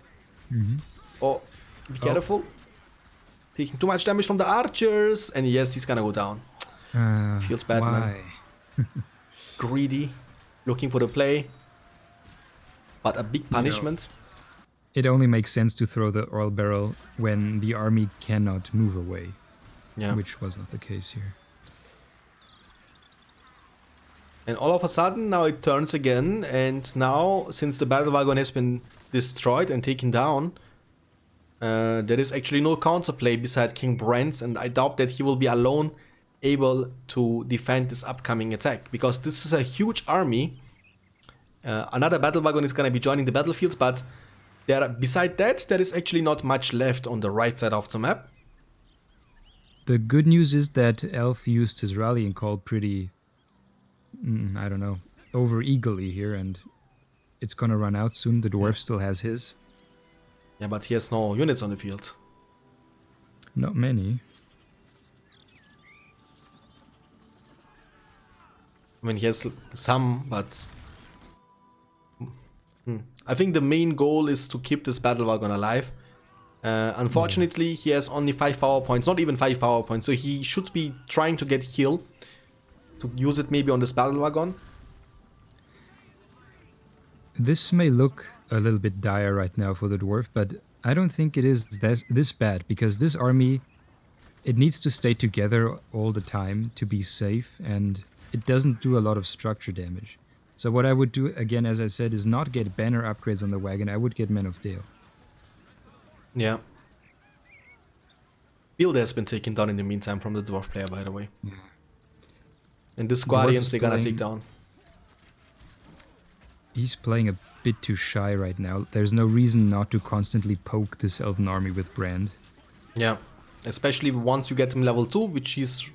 Mm-hmm. Oh, be careful. Taking too much damage from the archers. And yes, he's gonna go down. Feels bad, why? man. Greedy. Looking for the play. But a big punishment. It only makes sense to throw the oil barrel when the army cannot move away. Yeah. Which wasn't the case here. And all of a sudden, now it turns again. And now, since the battle wagon has been destroyed and taken down, there is actually no counterplay beside King Brand, and I doubt that he will be alone able to defend this upcoming attack, because this is a huge army. Another battle wagon is gonna be joining the battlefield, but beside that, there is actually not much left on the right side of the map. The good news is that Elf used his rallying call pretty, I don't know, over eagerly here, and it's gonna run out soon. The dwarf still has his. Yeah, but he has no units on the field. Not many. I mean, he has some, but... I think the main goal is to keep this battle wagon alive. Unfortunately, he has only 5 power points, not even 5 power points, so he should be trying to get heal. To use it maybe on this battle wagon. This may look a little bit dire right now for the dwarf, but I don't think it is this bad, because this army, it needs to stay together all the time to be safe, and it doesn't do a lot of structure damage. So what I would do, again, as I said, is not get banner upgrades on the wagon. I would get Men of Dale. Yeah. Build has been taken down in the meantime from the dwarf player, by the way. Yeah. And this Guardians they're gonna take down. He's playing a bit too shy right now. There's no reason not to constantly poke this Elven army with Brand. Yeah, especially once you get him level 2, which is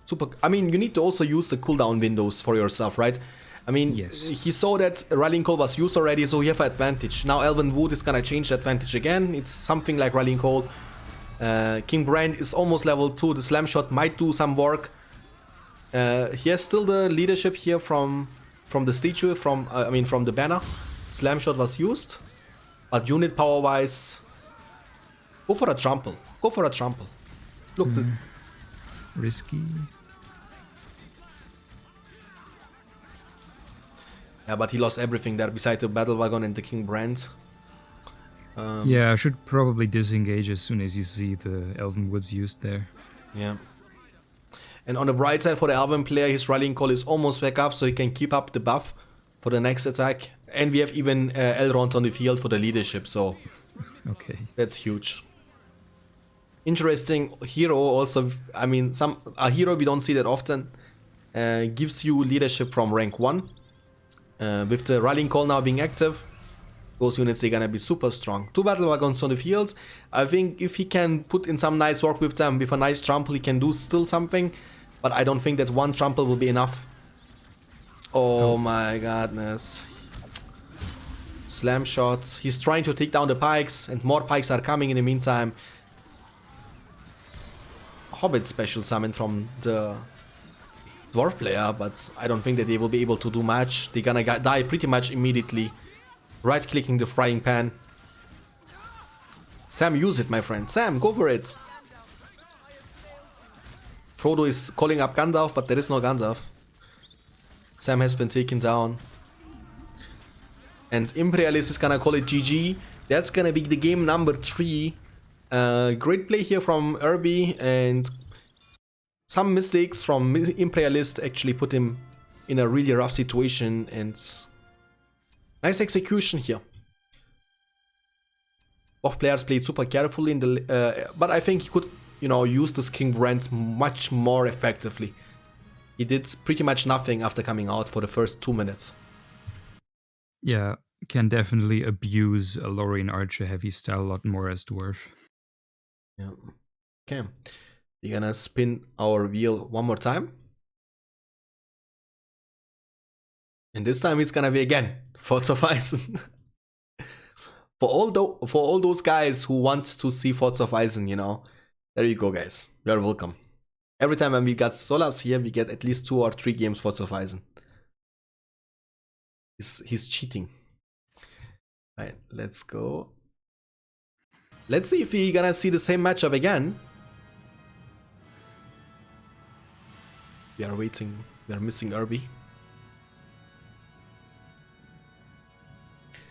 super... I mean, you need to also use the cooldown windows for yourself, right? I mean, Yes. he saw that Rallying Call was used already, so you have an advantage. Now Elven Wood is gonna change the advantage again. It's something like Rallying Call. King Brand is almost level 2. The Slam Shot might do some work. He has still the leadership here from the statue, from the banner. Slam Shot was used, but unit power wise, go for a trample. Go for a trample. Look, Risky. yeah, but he lost everything there beside the Battle Wagon and the King Brand. Yeah, I should probably disengage as soon as you see the Elven Woods used there. Yeah. And on the bright side for the Elven player, his Rallying Call is almost back up, so he can keep up the buff for the next attack. And we have even Elrond on the field for the leadership, so Okay. that's huge. Interesting hero also. I mean, a hero we don't see that often gives you leadership from rank 1. With the Rallying Call now being active, those units are gonna be super strong. 2 Battle Wagons on the field. I think if he can put in some nice work with them, with a nice trample, he can do still something. But I don't think that 1 trample will be enough. Oh my godness. Slam shots. He's trying to take down the pikes, and more pikes are coming in the meantime. Hobbit special summon from the dwarf player, but I don't think that they will be able to do much. They're gonna die pretty much immediately. Right clicking the frying pan. Sam, use it, my friend. Sam, go for it. Frodo is calling up Gandalf, but there is no Gandalf. Sam has been taken down. And Imperialist is gonna call it GG. That's gonna be the game number 3. Great play here from Irby, and some mistakes from Imperialist actually put him in a really rough situation, and nice execution here. Both players played super carefully in the, but I think he could, use this King Brand much more effectively. He did pretty much nothing after coming out for the first 2 minutes. Yeah, can definitely abuse a Lorien Archer heavy style a lot more as dwarf. Yeah. Okay. We're gonna spin our wheel one more time. And this time it's gonna be again Forts of Eisen. For all those guys who want to see Forts of Eisen, there you go, guys. You're welcome. Every time when we got Solas here, we get at least 2 or 3 games Forts of Eisen. He's cheating. Right, let's go. Let's see if we're gonna see the same matchup again. We are waiting. We are missing Irby.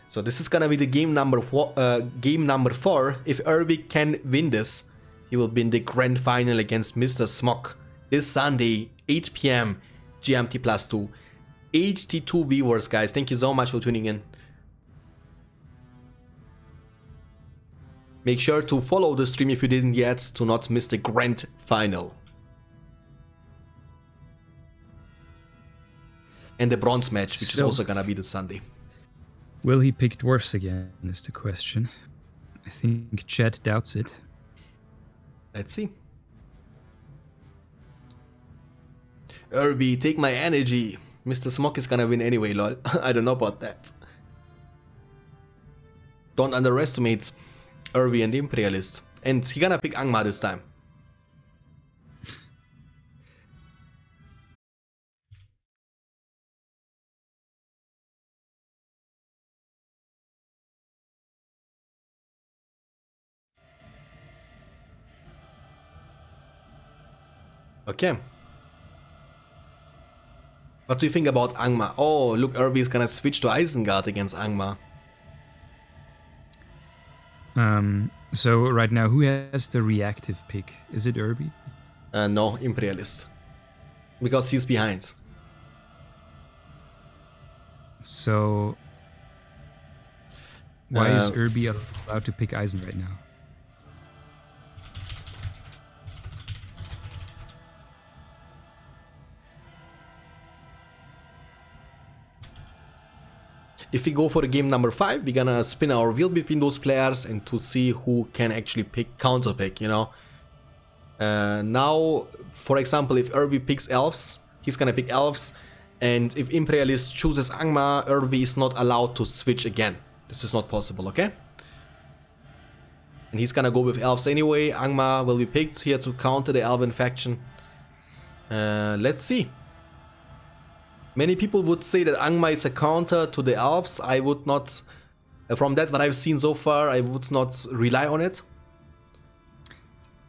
So this is gonna be the game number 4. If Irby can win this, he will be in the grand final against Mr. Smok this Sunday, 8 PM GMT +2. 82 viewers, guys. Thank you so much for tuning in. Make sure to follow the stream if you didn't yet to not miss the grand final. And the bronze match, which is also gonna be this Sunday. Will he pick dwarfs again is the question. I think chat doubts it. Let's see. Irby, take my energy. Mr. Smok is gonna win anyway, lol. I don't know about that. Don't underestimate Irby and the Imperialist. And he gonna pick Angmar this time. Okay. What do you think about Angmar? Oh, look, Irby is gonna switch to Isengard against Angmar. So right now, who has the reactive pick? Is it Irby? No, Imperialist. Because he's behind. So why is Irby allowed to pick Eisen right now? If we go for the game number 5, we're gonna spin our wheel between those players and to see who can actually counter pick, you know. Now, for example, if Irby picks elves, he's gonna pick elves, and if Imperialist chooses Angmar, Irby is not allowed to switch again. This is not possible, okay? And he's gonna go with elves anyway. Angmar will be picked here to counter the Elven faction. Let's see. Many people would say that Angmar is a counter to the elves. I would not, from that what I've seen so far, I would not rely on it.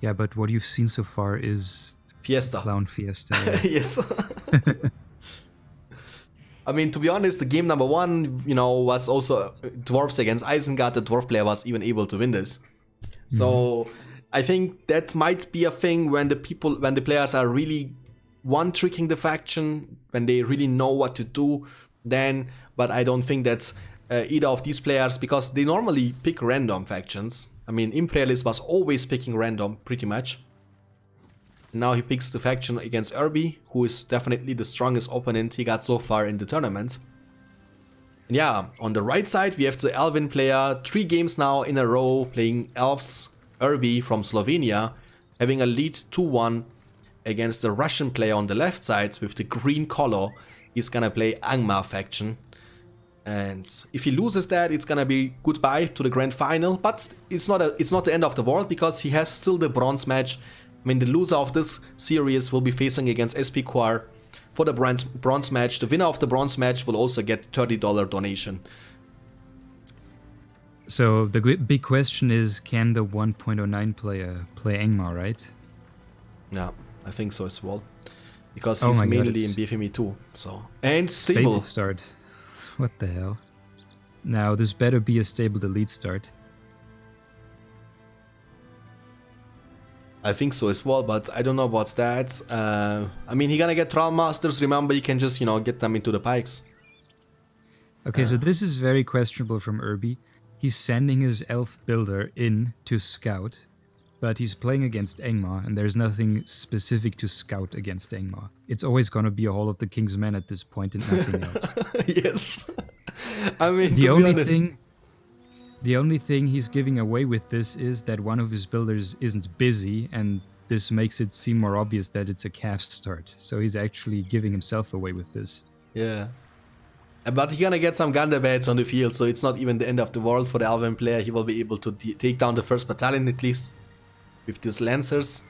Yeah, but what you've seen so far is Fiesta. Clown Fiesta. Yeah. Yes. I mean, to be honest, the game number 1, you know, was also dwarves against Isengard. The dwarf player was even able to win this. So I think that might be a thing when the players are really one-tricking the faction, when they really know what to do, then, but I don't think that either of these players, because they normally pick random factions. I mean, Imperialist was always picking random, pretty much. Now he picks the faction against Irby, who is definitely the strongest opponent he got so far in the tournament. And yeah, on the right side we have the Elven player, 3 games now in a row playing Elves, Irby from Slovenia, having a lead 2-1 against the Russian player on the left side with the green color. He's gonna play Angmar faction. And if he loses that, it's gonna be goodbye to the grand final, but it's not the end of the world, because he has still the bronze match. I mean, the loser of this series will be facing against SP Quar for the bronze match. The winner of the bronze match will also get $30 donation. So the big question is, can the 1.09 player play Angmar, right? Yeah, I think so as well, because Oh he's my God, mainly in it's- BFME too. So, and Stable stable. start. What the hell? Now this better be a stable delete start. I think so as well, but I don't know about that. I mean, he's gonna get Troll Masters. Remember, you can just, you know, get them into the pikes. Okay, so this is very questionable from Irby. He's sending his elf builder in to scout, but he's playing against Angmar, and there's nothing specific to scout against Angmar. It's always gonna be a Hall of the King's Men at this point and nothing else. Yes. I mean, The to be only honest, thing The only thing he's giving away with this is that one of his builders isn't busy, and this makes it seem more obvious that it's a cast start. So he's actually giving himself away with this. yeah. But he's gonna get some Gundabats on the field, so it's not even the end of the world for the Elven player. He will be able to take down the first battalion at least with these Lancers.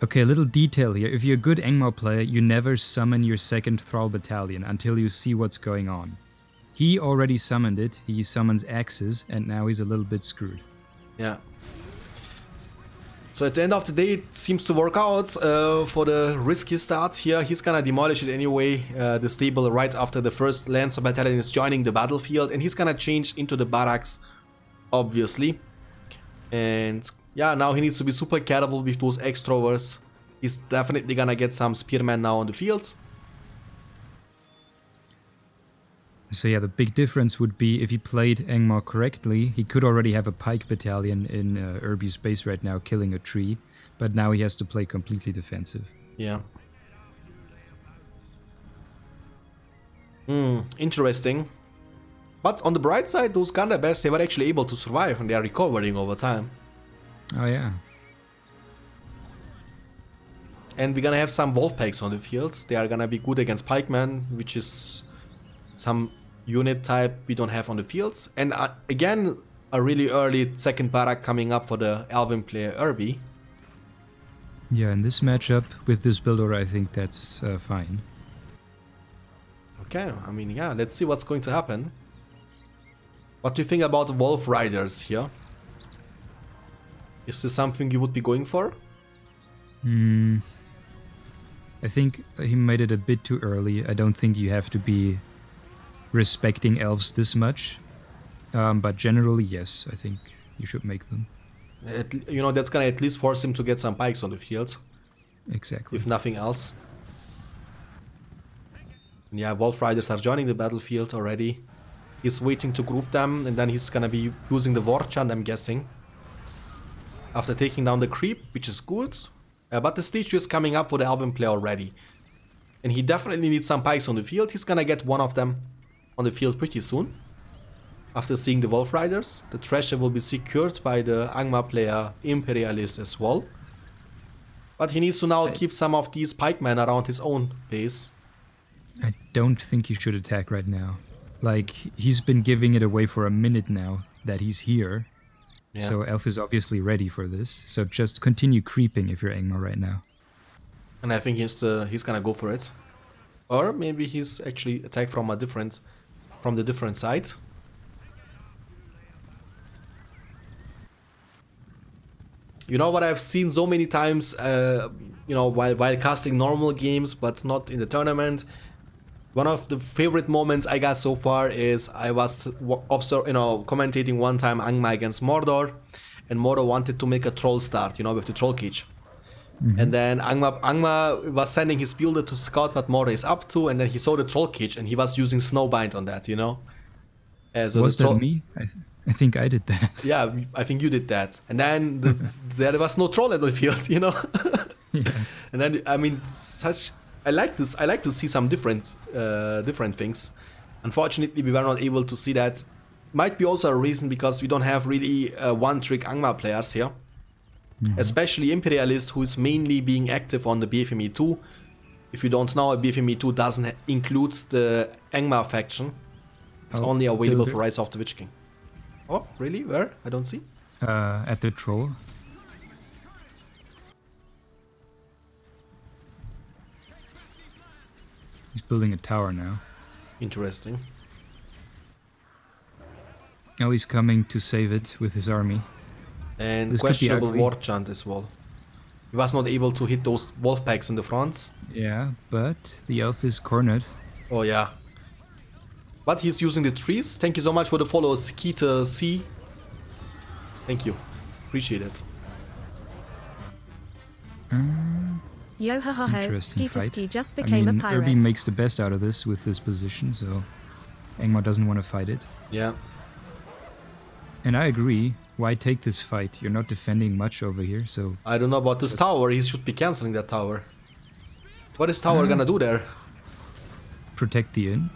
Okay, a little detail here. If you're a good Angmar player, you never summon your second Thrall battalion until you see what's going on. He already summoned it, he summons axes, and now he's a little bit screwed. Yeah. So at the end of the day, it seems to work out for the risky start here. He's gonna demolish it anyway, the stable, right after the first Lancer battalion is joining the battlefield, and he's gonna change into the barracks, obviously. And yeah, now he needs to be super careful with those extrovers. He's definitely gonna get some spearmen now on the field. So yeah, the big difference would be if he played Angmar correctly, he could already have a pike battalion in Irby's base right now killing a tree, but now he has to play completely defensive. Yeah. Interesting. But on the bright side, those Gundabats, they were actually able to survive, and they are recovering over time. Oh yeah. And we're gonna have some wolf packs on the fields. They are gonna be good against pikemen, which is some unit type we don't have on the fields. And again, a really early second barrack coming up for the Elven player Irby. Yeah, in this matchup with this builder, I think that's fine. Okay, I mean, yeah, let's see what's going to happen. What do you think about the Wolf Riders here? Is this something you would be going for? I think he made it a bit too early. I don't think you have to be respecting elves this much. But generally, yes, I think you should make them. You know, that's gonna at least force him to get some pikes on the field, Exactly. if nothing else. And yeah, Wolf Riders are joining the battlefield already. He's waiting to group them, and then he's gonna be using the War Chant, I'm guessing. After taking down the creep, which is good. But the stage is coming up for the Elven player already. And he definitely needs some pikes on the field. He's gonna get one of them. on the field pretty soon. After seeing the Wolf Riders, the treasure will be secured by the Angmar player Imperialist as well. But he needs to now keep some of these pikemen around his own base. I don't think you should attack right now. Like, he's been giving it away for a minute now that he's here. Yeah. So Elf is obviously ready for this. So just continue creeping if you're Angmar right now. And I think he's gonna go for it. Or maybe he's actually attacked from the different side. You know what I've seen so many times, you know, while casting normal games, but not in the tournament. One of the favorite moments I got so far is I was commentating one time Angmar against Mordor, and Mordor wanted to make a troll start, you know, with the troll cage. And then Angmar was sending his builder to scout what Mordor is up to, and then he saw the troll cage, and he was using Snowbind on that, you know. So was that me? I think I did that. Yeah, I think you did that. And then there was no troll in the field, you know. Yeah. And then I mean, I like this. I like to see some different things. Unfortunately, we were not able to see that. Might be also a reason because we don't have really one-trick Angmar players here. Especially Imperialist, who is mainly being active on the BFME 2. If you don't know, BFME 2 doesn't include the Angmar faction. It's only available for Rise of the Witch King. Oh, really? Where? I don't see. At the troll. He's building a tower now. Interesting. Now he's coming to save it with his army. And This could be questionable ugly. war chant as well. He was not able to hit those wolf packs in the front. Yeah, but the elf is cornered. Oh yeah. But he's using the trees. Thank you so much for the follow, Skeeter C. Thank you. Appreciate it. Yo ho ho ho, Interesting Skeeter fight. Ski just I became mean, a pirate. Irby makes the best out of this with this position, so Angmar doesn't want to fight it. Yeah. And I agree. Why take this fight? You're not defending much over here, so I don't know about this tower. He should be canceling that tower. What is tower gonna do there? protect the inn.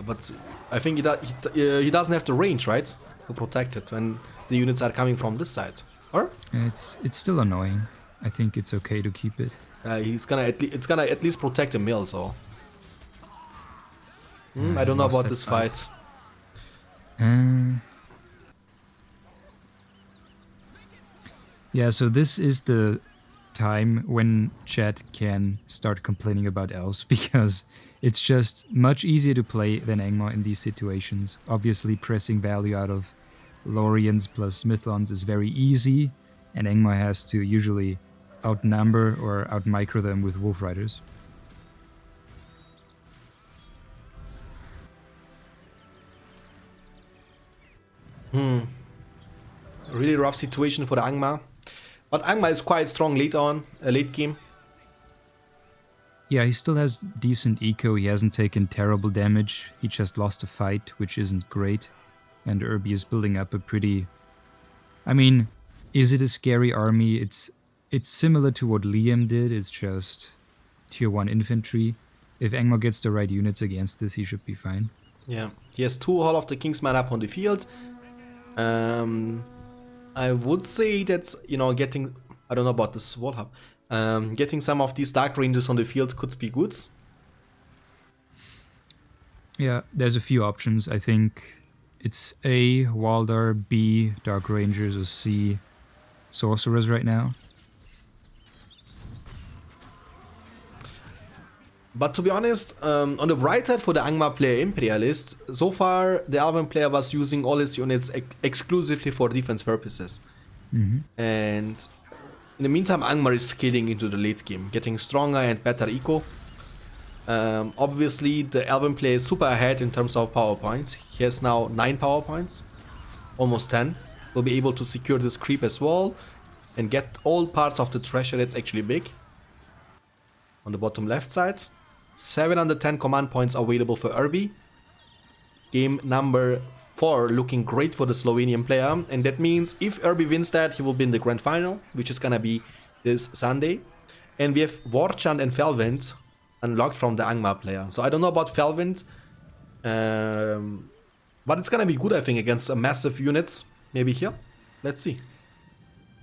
But I think he doesn't have the range, right? To protect it when the units are coming from this side. Or? It's still annoying. I think it's okay to keep it. It's gonna at least protect the mill, so. I don't know lost about that this fight. Yeah, so this is the time when chat can start complaining about elves because it's just much easier to play than Angmar in these situations. Obviously, pressing value out of Lorians plus Smithons is very easy, and Angmar has to usually outnumber or outmicro them with Wolf Riders. Really rough situation for the Angmar. But Angmar is quite strong late game. Yeah, he still has decent eco. He hasn't taken terrible damage. He just lost a fight, which isn't great. And Irby is building up a pretty... I mean, is it a scary army? It's similar to what Liam did. It's just tier 1 infantry. If Angmar gets the right units against this, he should be fine. Yeah, he has 2 Hall of the Kingsman up on the field. I would say that, getting... I don't know about this Wall Hub. Getting some of these Dark Rangers on the field could be good. Yeah, there's a few options. I think it's A, Waldar, B, Dark Rangers, or C, Sorcerers right now. But to be honest, on the bright side for the Angmar player Imperialist, so far the Alban player was using all his units exclusively for defense purposes. And in the meantime, Angmar is scaling into the late game, getting stronger and better eco. Obviously, the Alban player is super ahead in terms of power points. He has now 9 power points, almost 10. Will be able to secure this creep as well and get all parts of the treasure. That's actually big. On the bottom left side, 710 command points available for Irby. Game number 4 looking great for the Slovenian player, and that means if Irby wins that, he will be in the grand final, which is gonna be this Sunday. And we have Warchant and Felwind unlocked from the Angmar player. So I don't know about Felwind. But it's gonna be good, I think, against massive units. Maybe here. Let's see.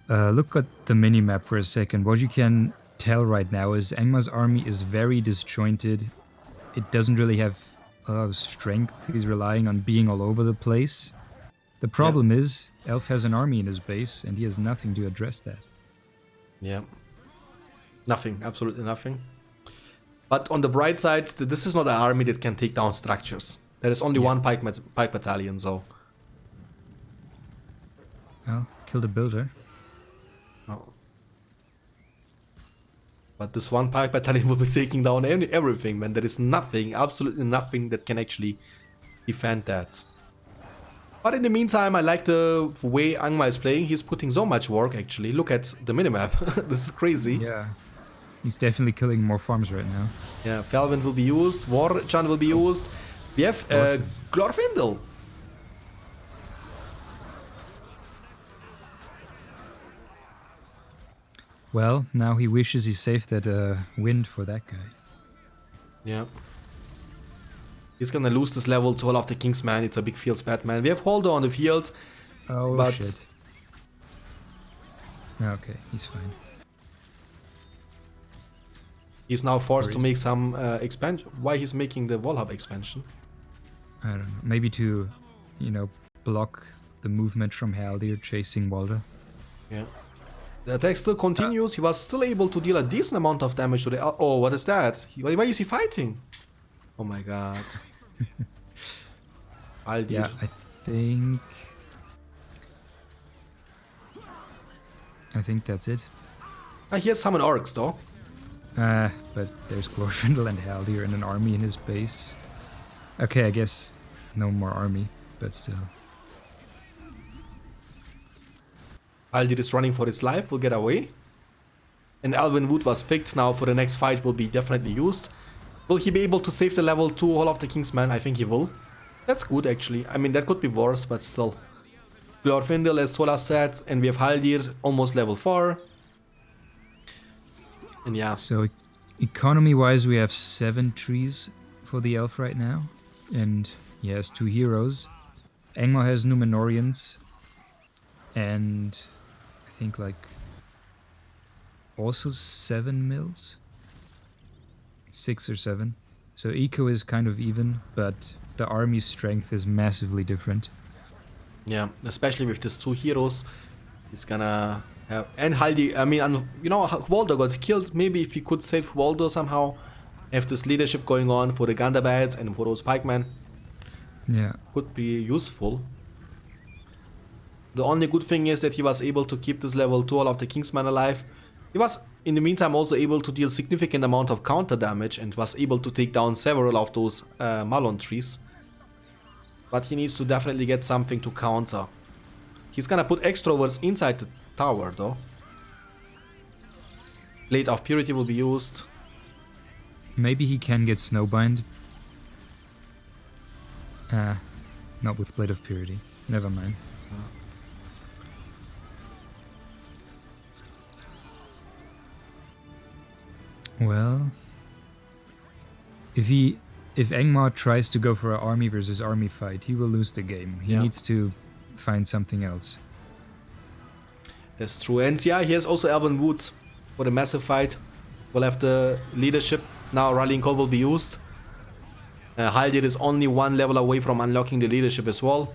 Look at the mini-map for a second. What you can tell right now is Angmar's army is very disjointed. It doesn't really have a lot of strength. He's relying on being all over the place. The problem is, Elf has an army in his base, and he has nothing to address that. Yeah. Nothing. Absolutely nothing. But on the bright side, this is not an army that can take down structures. There is only one pike battalion, so... Well, kill the builder. No. But this one pike battalion will be taking down everything, man. There is nothing, absolutely nothing that can actually defend that. But in the meantime, I like the way Angmar is playing. He's putting so much work, actually. Look at the minimap. This is crazy. Yeah. He's definitely killing more farms right now. Yeah, Felwind will be used. Warchan will be used. We have Glorfindel. Well, now he wishes he saved that wind for that guy. Yeah. He's gonna lose this level to all of the Kingsman. It's a big fields Batman. We have Holdo on the field. Oh, but shit. Okay, he's fine. He's now forced to make some expansion. Why he's making the Wall Hub expansion? I don't know. Maybe to, you know, block the movement from Haldir chasing Walder. Yeah. The attack still continues. He was still able to deal a decent amount of damage to the... Oh, what is that? Why is he fighting? Oh my god. Aldir. Yeah, I think that's it. He has summon orcs though. But there's Glorfindel and Haldir and an army in his base. Okay, I guess no more army, but still. Aldir is running for his life, will get away. And Alvin Wood was picked now for the next fight, will be definitely used. Will he be able to save the level 2 Hall of the Kingsman? I think he will. That's good actually. I mean, that could be worse, but still. Glorfindel, as Sola said, and we have Haldir almost level 4. And yeah. So, economy-wise, we have 7 trees for the elf right now. And he has 2 heroes. Angmar has Numenorians. And I think like also 7 mills. 6 or 7. So eco is kind of even, but the army's strength is massively different. Yeah, especially with these 2 heroes. He's gonna have... And Haldir, I mean, you know, Waldo got killed. Maybe if he could save Waldo somehow. Have this leadership going on for the Gundabats and for those pikemen. Yeah. Could be useful. The only good thing is that he was able to keep this level 2 all of the Kingsman alive. He was, in the meantime, also able to deal significant amount of counter damage and was able to take down several of those Malon trees. But he needs to definitely get something to counter. He's gonna put extroverts inside the tower, though. Blade of Purity will be used. Maybe he can get Snowbind. Not with Blade of Purity. Never mind. Well, if Angmar tries to go for an army versus army fight, he will lose the game. He needs to find something else. That's true. And yeah, he has also Elven Woods for the massive fight. We'll have the leadership. Now Rallying Call will be used. Haldir is only 1 level away from unlocking the leadership as well.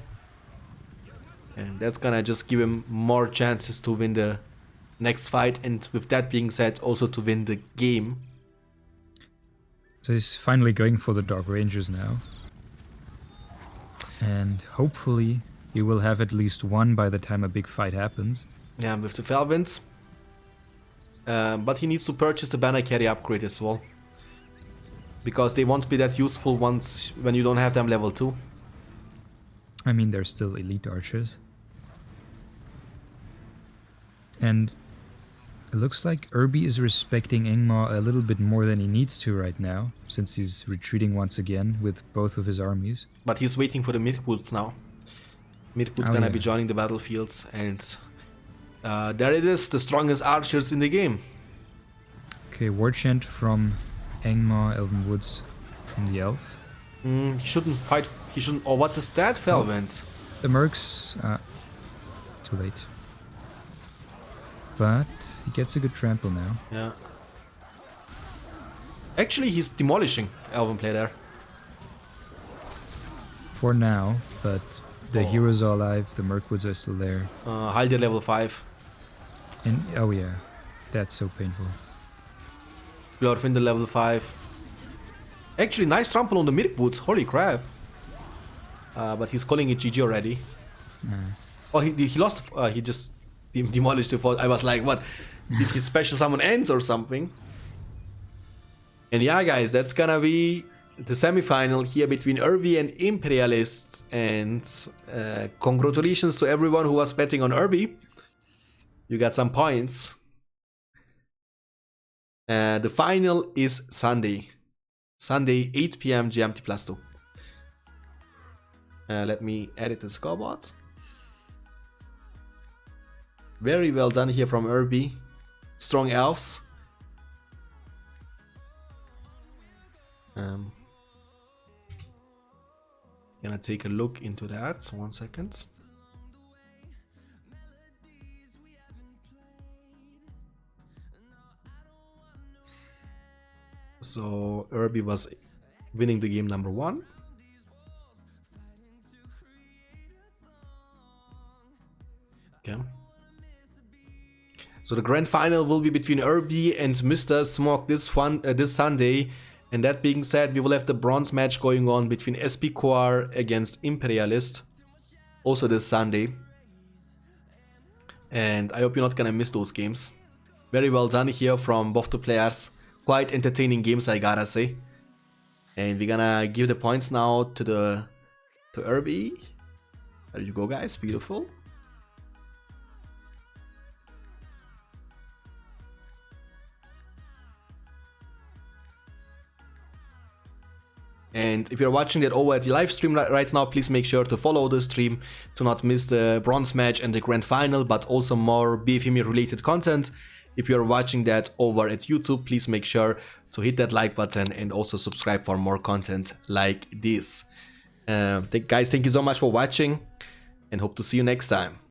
And that's gonna just give him more chances to win the next fight, and with that being said, also to win the game. So he's finally going for the Dark Rangers now. And hopefully he will have at least 1 by the time a big fight happens. Yeah, with the Felwinds. But he needs to purchase the banner carry upgrade as well. Because they won't be that useful when you don't have them level 2. I mean, they're still elite archers. And it looks like Irby is respecting Angmar a little bit more than he needs to right now, since he's retreating once again with both of his armies. But he's waiting for the Mirkwoods now. Mirkwood's gonna be joining the battlefields, and there it is, the strongest archers in the game. Okay, War Chant from Angmar, Elven Woods from the Elf. He shouldn't fight. He shouldn't. Oh, what is that, Felvent? The Mercs, too late. But he gets a good trample now. Yeah. Actually, he's demolishing Elven play there. For now, but the heroes are alive, the Mirkwoods are still there. Haldir level 5. And, oh yeah, that's so painful. Glorfindel level 5. Actually, nice trample on the Mirkwoods. Holy crap. But he's calling it GG already. Oh, he lost. He just demolished the fort. I was like, what? Did his special summon ends or something? And yeah, guys, that's gonna be the semi-final here between Irby and Imperialists. And congratulations to everyone who was betting on Irby. You got some points. The final is Sunday. Sunday, 8 PM GMT +2. Let me edit the scoreboard. Very well done here from Irby. Strong elves. Gonna take a look into that. 1 second. So Irby was winning the game number 1. Okay. So the grand final will be between Irby and Mr. Smog this Sunday. And that being said, we will have the bronze match going on between SP Core against Imperialist. Also this Sunday. And I hope you're not gonna miss those games. Very well done here from both the players. Quite entertaining games, I gotta say. And we're gonna give the points now to Irby. There you go, guys. Beautiful. And if you're watching that over at the live stream right now, please make sure to follow the stream to not miss the bronze match and the grand final, but also more BFME related content. If you're watching that over at YouTube, please make sure to hit that like button and also subscribe for more content like this. Guys, thank you so much for watching and hope to see you next time.